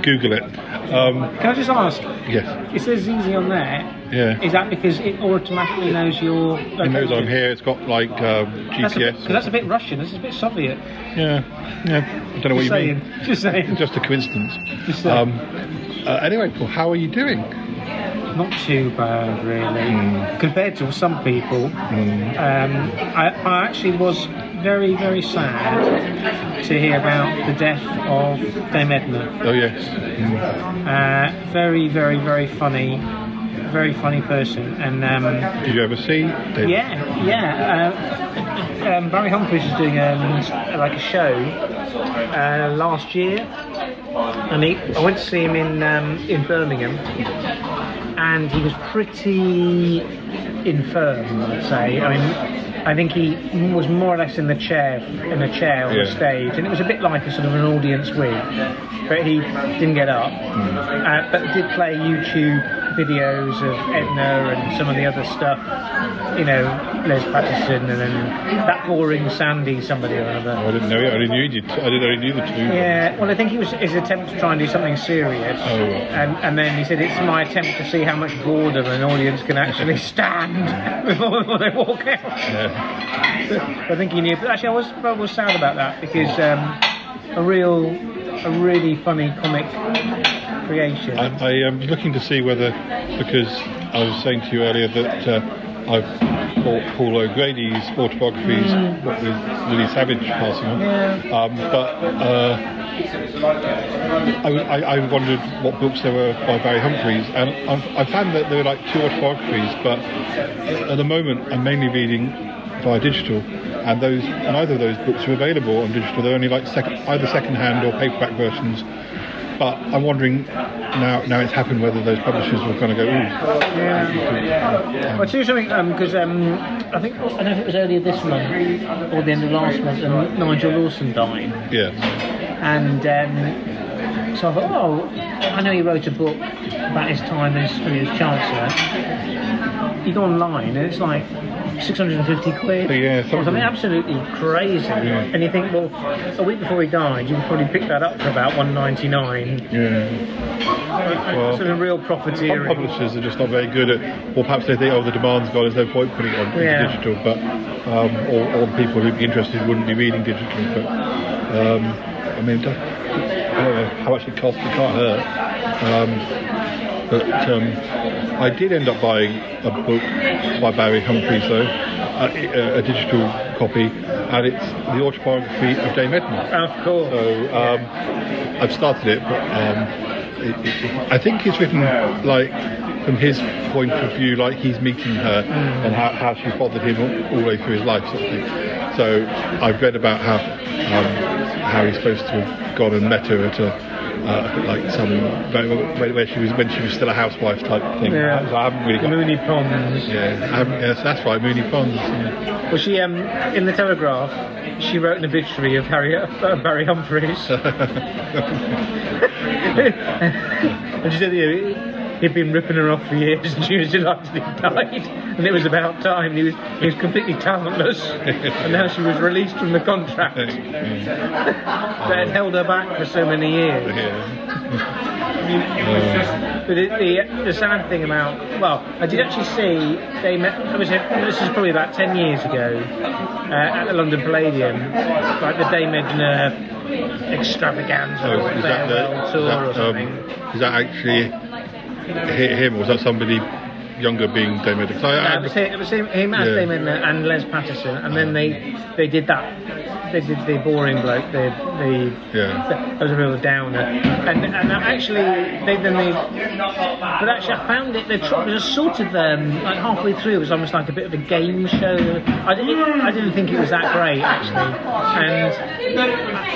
Google it. Can I just ask? Yes. It says Zizi on there. Yeah. Is that because it automatically knows your location? It knows I'm here. It's got like GPS. That's a bit Russian. This is a bit Soviet. Yeah. I don't know what you mean. Just saying. Just a coincidence. Just saying. Anyway, Paul, how are you doing? Not too bad, really. Compared to some people. I actually was very, very sad to hear about the death of Dame Edna. Oh, yes. Very, very, very funny. Very funny person. And did you ever see Dame? Yeah. Barry Humphries was doing like a show last year. And I went to see him in Birmingham. And he was pretty infirm, I'd say. I mean, I think he was more or less in a chair on the stage, and it was a bit like a sort of an audience with, but he didn't get up. But did play YouTube videos of Edna and some of the other stuff, Les Patterson, and then that boring Sandy somebody or another. I didn't know it. I only knew the two. Yeah, well, I think it was his attempt to try and do something serious. Oh, right. And then he said, it's my attempt to see how much boredom an audience can actually stand before they walk out. Yeah. I think he knew. But actually, I was sad about that because a really funny comic creation. I am looking to see whether, because I was saying to you earlier that I've bought Paul O'Grady's autobiographies, what with Lily Savage passing on. I wondered what books there were by Barry Humphries, and I found that there were like 2 autobiographies, but at the moment I'm mainly reading via digital, and neither of those books are available on digital. They're only like either second-hand or paperback versions. But I'm wondering now it's happened whether those publishers will kind of go, ooh. Well, I'll tell you something, because I don't know if it was earlier this month or the end of last month, and Nigel Lawson died. Yeah. And So I thought, oh, I know he wrote a book about his time when he was Chancellor. You go online and it's like 650 quid. Yeah, something absolutely crazy. Yeah. And you think, well, a week before he died, you could probably pick that up for about $1.99. Yeah. Well, sort of real profiteering. Some publishers are just not very good at, or perhaps they think, oh, the demand's gone, there's no point putting it on digital, but or the people who'd be interested wouldn't be reading digital. But I mean, I don't know how much it costs. It can't hurt. But I did end up buying a book by Barry Humphries, though, a digital copy, and it's the autobiography of Dame Edna. Of course. So I've started it, but I think it's written like from his point of view, like he's meeting her and how she's bothered him all the way through his life, sort of thing. So I've read about how he's supposed to have gone and met her at like some when she was still a housewife type thing. Yeah. So I haven't really got Mooney Ponds. Yeah, yes, that's right, Mooney Ponds. Yeah. Well, she in the Telegraph, she wrote an obituary of Barry Humphries. And she said, he'd been ripping her off for years, and she was delighted he died, and it was about time. He was completely talentless, and now she was released from the contract that had held her back for so many years. But the sad thing about, well, I did actually see this is probably about 10 years ago at the London Palladium, like the Dame Edna extravaganza or farewell tour or something. Is that actually him, or was that somebody younger being Dame Edna? It was him as Dame Edna and Les Patterson, and then they did that. They did the boring bloke. That was a real downer. And actually, but actually, I found it. It was sort of like halfway through. It was almost like a bit of a game show. I didn't think it was that great actually,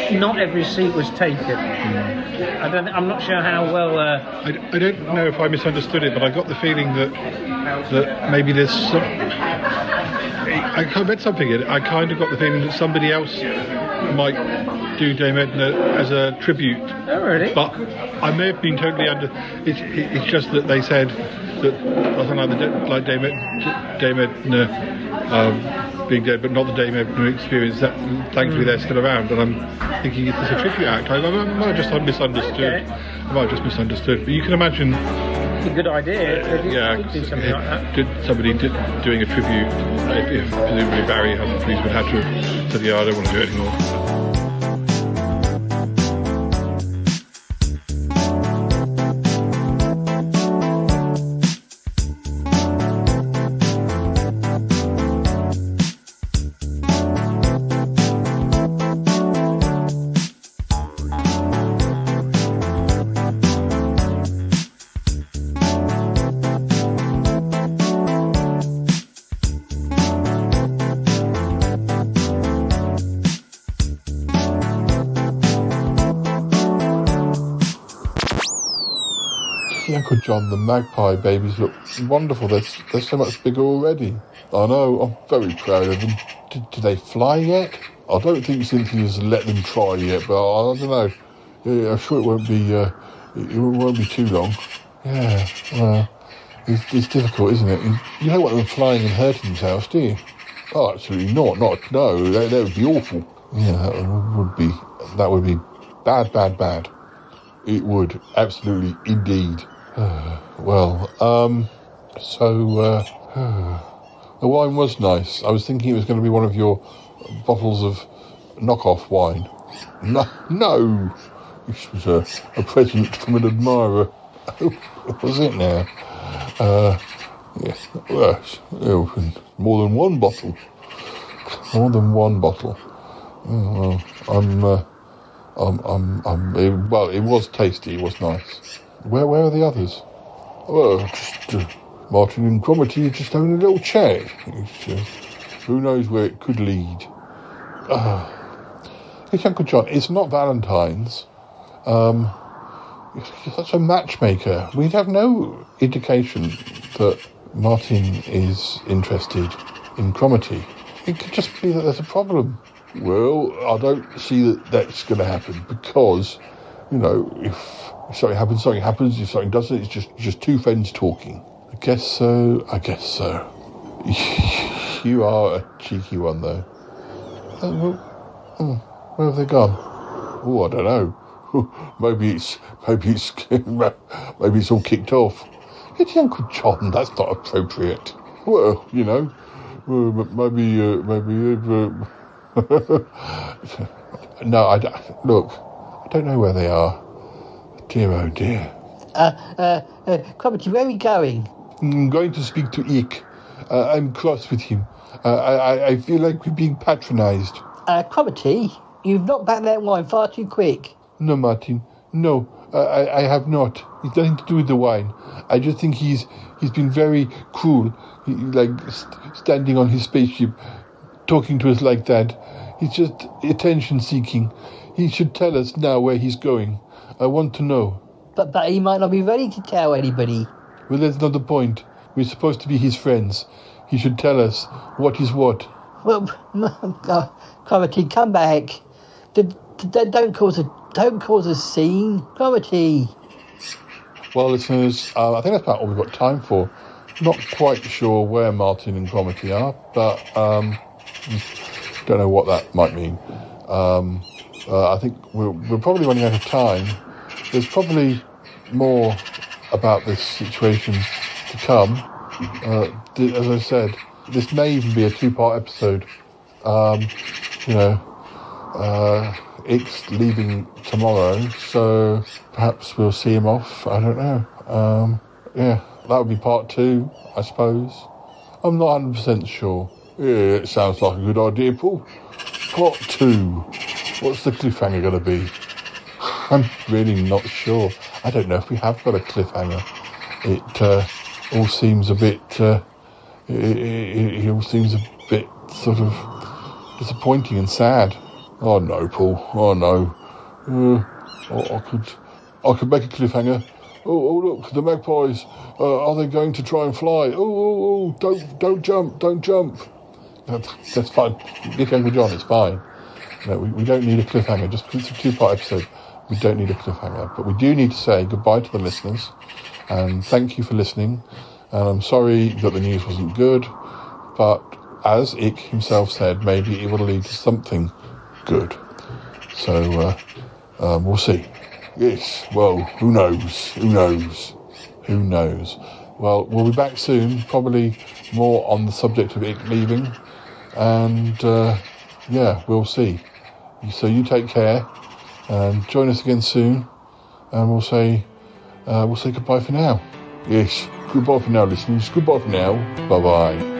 and not every seat was taken. I'm not sure how well. I don't know if I misunderstood it, but I got the feeling that maybe there's some. I read something in it. I kind of got the feeling that somebody else might do Dame Edna as a tribute. Oh, really? But I may have been totally under. It's just that they said that something like Dame Edna being dead, but not the Dame Edna experience. That thankfully they're still around, and I'm thinking it's a tribute act. I might have just misunderstood. Okay. I might have just misunderstood. But you can imagine. It's a good idea. Do something like that. Somebody doing a tribute, if presumably Barry Humphries would have to said, I don't want to do it anymore. Uncle John, the magpie babies look wonderful. They're so much bigger already. I know, I'm very proud of them. Do they fly yet? I don't think Cynthia's let them try yet, but I don't know. Yeah, I'm sure it won't be too long. Yeah, well, it's difficult, isn't it? You don't want them flying and hurting themselves, do you? Oh, absolutely not. No, that would be awful. Yeah, that would be bad. It would, absolutely, indeed. The wine was nice. I was thinking it was going to be one of your bottles of knockoff wine. No, this was a present from an admirer. Was it now? Yes, well, more than one bottle. Well, it was tasty. It was nice. Where are the others? Well, just Martin and Cromarty just having a little chat. Who knows where it could lead? It's Uncle John. It's not Valentine's. You're such a matchmaker. We have no indication that Martin is interested in Cromarty. It could just be that there's a problem. Well, I don't see that that's going to happen because if something happens, something happens. If something doesn't, it's just two friends talking. I guess so. You are a cheeky one, though. Where have they gone? Oh, I don't know. Maybe it's all kicked off. It's Uncle John. That's not appropriate. Well, maybe. No, I don't. Look, I don't know where they are. Dear, oh dear. Cromitty, where are we going? I'm going to speak to Ick. I'm cross with him. I feel like we're being patronised. Cromitty, you've knocked back that wine far too quick. No, Martin. No, I have not. It's nothing to do with the wine. I just think he's been very cruel. Standing on his spaceship, talking to us like that. He's just attention-seeking. He should tell us now where he's going. I want to know. But he might not be ready to tell anybody. Well, that's not the point. We're supposed to be his friends. He should tell us what is what. Well, Cromitty, come back. Don't cause a scene, Cromitty. Well, listeners, I think that's about all we've got time for. Not quite sure where Martin and Cromitty are, but don't know what that might mean. I think we're probably running out of time. There's probably more about this situation to come. As I said, this may even be a 2-part episode. It's leaving tomorrow, so perhaps we'll see him off. I don't know. That would be part 2, I suppose. I'm not 100% sure. Yeah, it sounds like a good idea, Paul. Part 2. What's the cliffhanger going to be? I'm really not sure. I don't know if we have got a cliffhanger. It all seems a bit... it all seems a bit sort of disappointing and sad. Oh no, Paul. Oh no. I could make a cliffhanger. Oh look, the magpies. Are they going to try and fly? Oh, don't jump. That's fine. Get Uncle John, it's fine. No, we don't need a cliffhanger. Just because it's a 2-part episode, we don't need a cliffhanger. But we do need to say goodbye to the listeners. And thank you for listening. And I'm sorry that the news wasn't good. But as Ick himself said, maybe it will lead to something good. So we'll see. Yes, well, who knows? Well, we'll be back soon, probably more on the subject of Ick leaving. And we'll see. So you take care and join us again soon, and we'll say goodbye for now. Yes, goodbye for now, listeners. Goodbye for now. Bye-bye.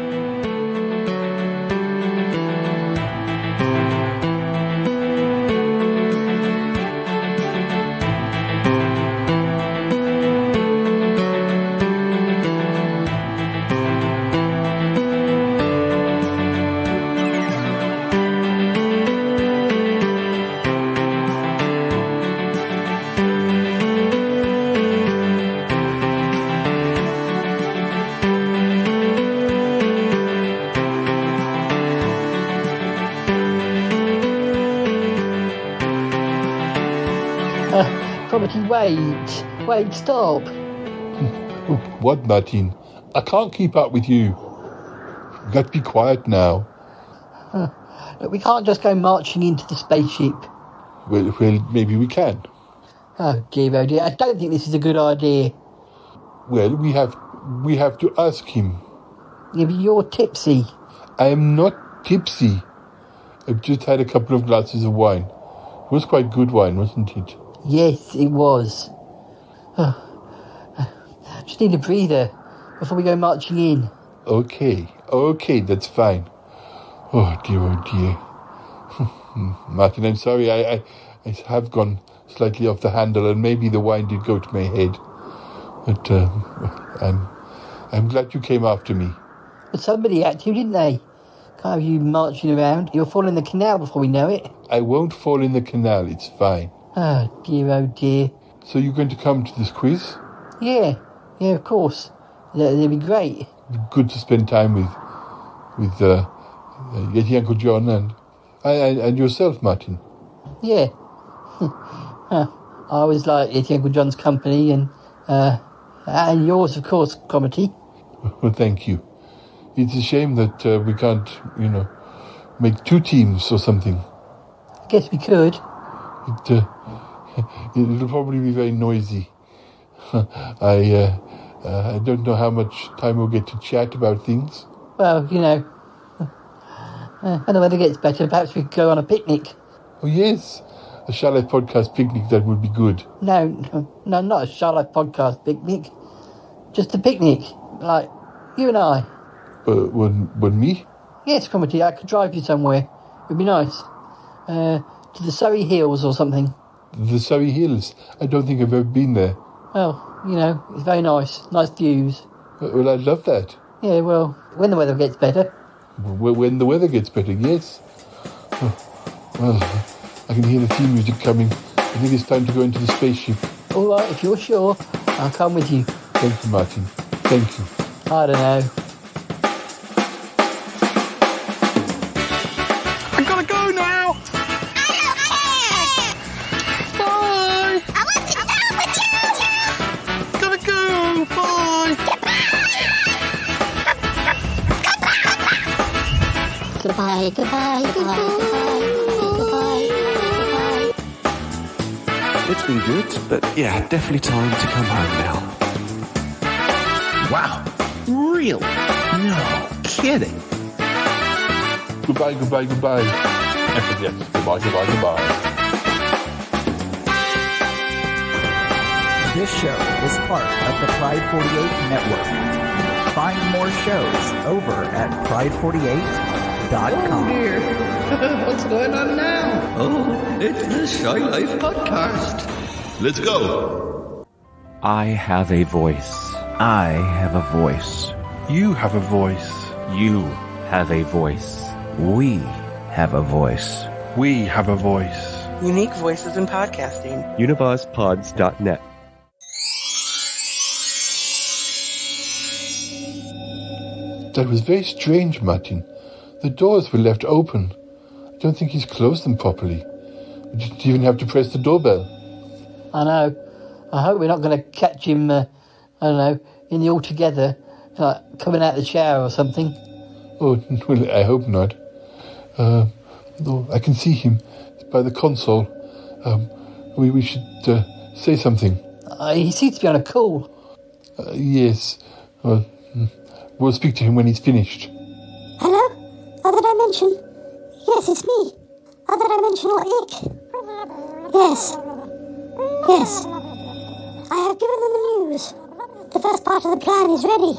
Wait, stop. What, Martin? I can't keep up with you. You've got to be quiet now. Look, we can't just go marching into the spaceship. Well, maybe we can. Oh dear, I don't think this is a good idea. Well, we have to ask him. Yeah, but you're tipsy. I am not tipsy. I've just had a couple of glasses of wine. It was quite good wine, wasn't it? Yes, it was. Just need a breather before we go marching in. Okay, that's fine. Oh dear. Martin, I'm sorry, I have gone slightly off the handle, and maybe the wine did go to my head. But I'm glad you came after me. But somebody had to, didn't they? Can't have you marching around. You'll fall in the canal before we know it. I won't fall in the canal, it's fine. Oh dear. So you're going to come to this quiz? Yeah, of course. That'd be great. Good to spend time with Yeti Uncle John and yourself, Martin. Yeah. I always like eating Uncle John's company and yours, of course, Cromitty. Well, thank you. It's a shame that we can't, make 2 teams or something. I guess we could. It'll probably be very noisy. I don't know how much time we'll get to chat about things. Well, when the weather gets better, perhaps we could go on a picnic. Oh, yes. A Shy Life podcast picnic, that would be good. No, not a Shy Life podcast picnic. Just a picnic, like you and I. When me? Yes, Cromitty, I could drive you somewhere. It'd be nice. To the Surrey Hills or something. The Surrey Hills? I don't think I've ever been there. Well, it's very nice. Nice views. Well, I'd love that. Yeah, well, when the weather gets better. When the weather gets better, yes. Well, I can hear the theme music coming. I think it's time to go into the spaceship. All right, if you're sure, I'll come with you. Thank you, Martin. Thank you. I don't know. I gotta go now! Bye! I want to go with you! Gotta go! Bye! Goodbye, goodbye, goodbye, goodbye. It's been good, but yeah, definitely time to come home now. Wow. Really? No kidding. Goodbye, goodbye, goodbye. Yes, goodbye, goodbye, goodbye. This show is part of the Pride 48 network. Find more shows over at pride48.com. Oh dear. What's going on now? Oh, it's the Shy Life podcast. Let's go. I have a voice. I have a voice. You have a voice. You have a voice. We have a voice. We have a voice. Unique voices in podcasting. UnivazPods.net. That was very strange, Martin. The doors were left open. I don't think he's closed them properly. We didn't even have to press the doorbell. I know. I hope we're not going to catch him, in the Altogether, like coming out of the shower or something. Oh, well, I hope not. Though I can see him by the console. We should say something. He seems to be on a call. Yes. We'll speak to him when he's finished. Hello? Other dimension? Yes, it's me. Other dimensional Ick. Yes. Yes. I have given them the news. The first part of the plan is ready.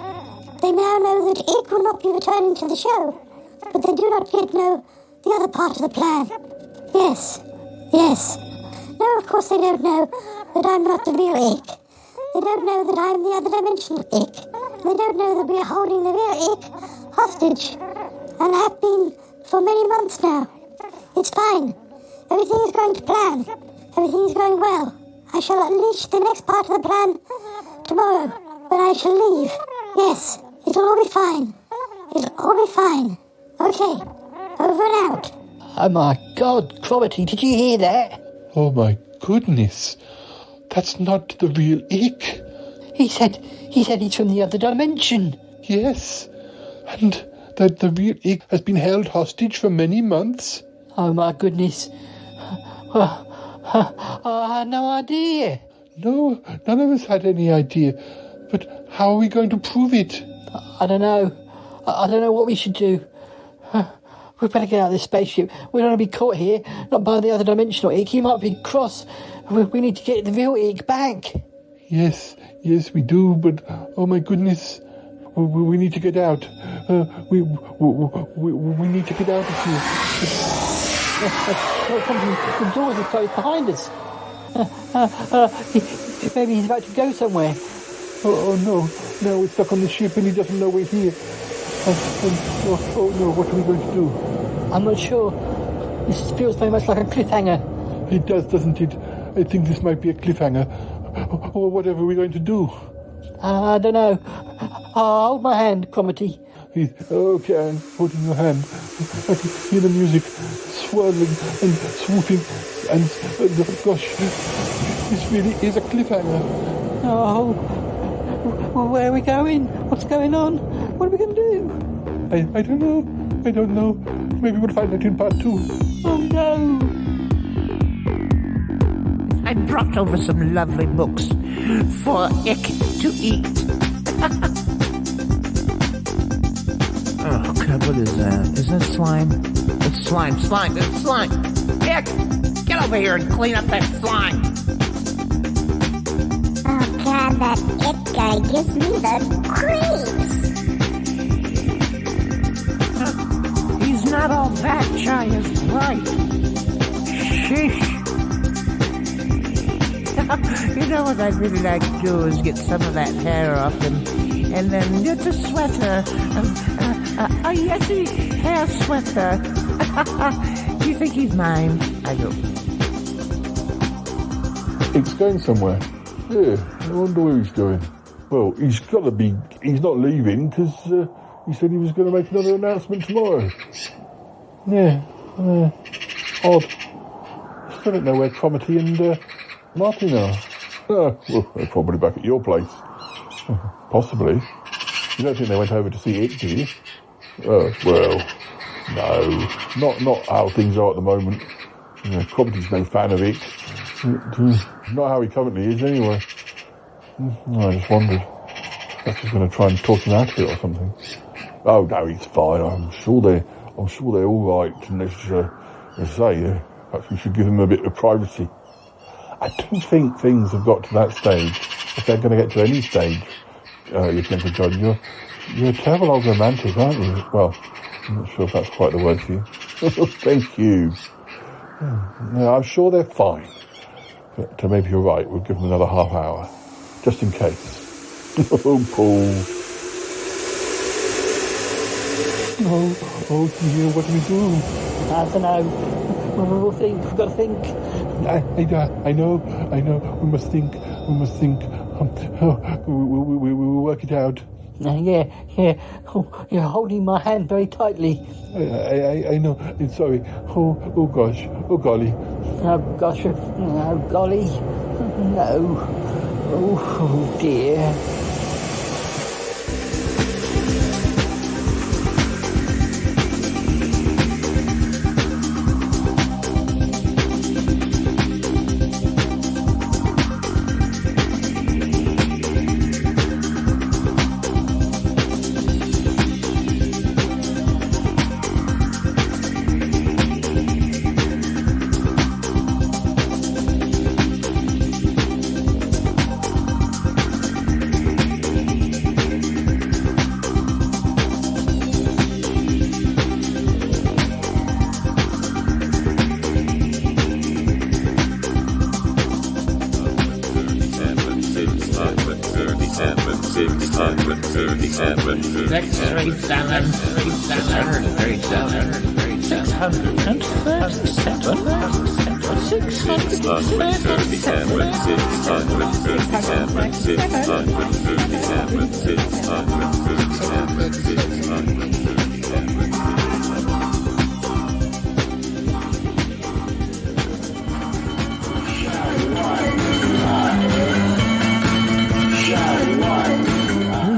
They now know that Ick will not be returning to the show, but they do not yet know the other part of the plan. Yes. Yes. No, of course they don't know that I'm not the real Ick. They don't know that I'm the other dimensional Ick. They don't know that we are holding the real Ick hostage, and have been for many months now. It's fine. Everything is going to plan. Everything is going well. I shall unleash the next part of the plan tomorrow, when I shall leave. Yes, it'll all be fine. It'll all be fine. Okay, over and out. Oh my God, Cromitty, did you hear that? Oh my goodness. That's not the real Ick. He said he's from the other dimension. Yes, and that the real Ick has been held hostage for many months. Oh my goodness. I had no idea. No, none of us had any idea. But how are we going to prove it? I don't know. I don't know what we should do. We better get out of this spaceship. We don't want to be caught here, not by the other dimensional Ick. He might be cross. We need to get the real Ick back. Yes, we do, but oh my goodness, we need to get out. We need to get out of here. The doors are closed behind us. Maybe he's about to go somewhere. Oh no, we're stuck on the ship and he doesn't know we're here. Oh no, what are we going to do? I'm not sure. This feels very much like a cliffhanger. It does, doesn't it? I think this might be a cliffhanger. Or whatever we're going to do. I don't know. Hold my hand, Cromitty. Okay, I'm holding your hand. I can hear the music swirling and swooping and gosh, This really is a cliffhanger. Oh, well, where are we going? What's going on? What are we going to do? I don't know. I don't know. Maybe we'll find out in part 2. Oh no! I brought over some lovely books for Ick to eat. Oh, God, what is that? Is that slime? It's slime. It's slime. Ick, get over here and clean up that slime. Oh, God, that Ick guy gives me the creeps. He's not all that shy is right. Sheesh. You know what I'd really like to do is get some of that hair off and then get a sweater, a Yeti hair sweater. Do you think he's mine? I don't. It's going somewhere. Yeah, I wonder where he's going. Well, he's got to be. He's not leaving because he said he was going to make another announcement tomorrow. Yeah, odd. I don't know where Cromitty and Martin are. Well, they're probably back at your place. Possibly. You don't think they went over to see it, do you? Well, no. Not how things are at the moment. Cromitty's no fan of it. Not how he currently is, anyway. I just wondered. Perhaps he's going to try and talk him out of it or something. Oh, no, he's fine. I'm sure they're all right. Unless, as I say, perhaps we should give them a bit of privacy. I don't think things have got to that stage. If they're going to get to any stage, you Gentle John, you're a terrible old romantic, aren't you? Well, I'm not sure if that's quite the word for you. Thank you. No, I'm sure they're fine. But maybe you're right. We'll give them another half hour, just in case. Oh, Paul. Oh dear, what do we do? I don't know. We'll think. We've got to think. I know. We must think. We'll work it out. Yeah. Oh, you're holding my hand very tightly. I know. I'm sorry. Oh gosh. Oh golly. Oh gosh. Oh golly. No. Oh dear.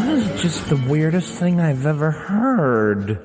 This is just the weirdest thing I've ever heard.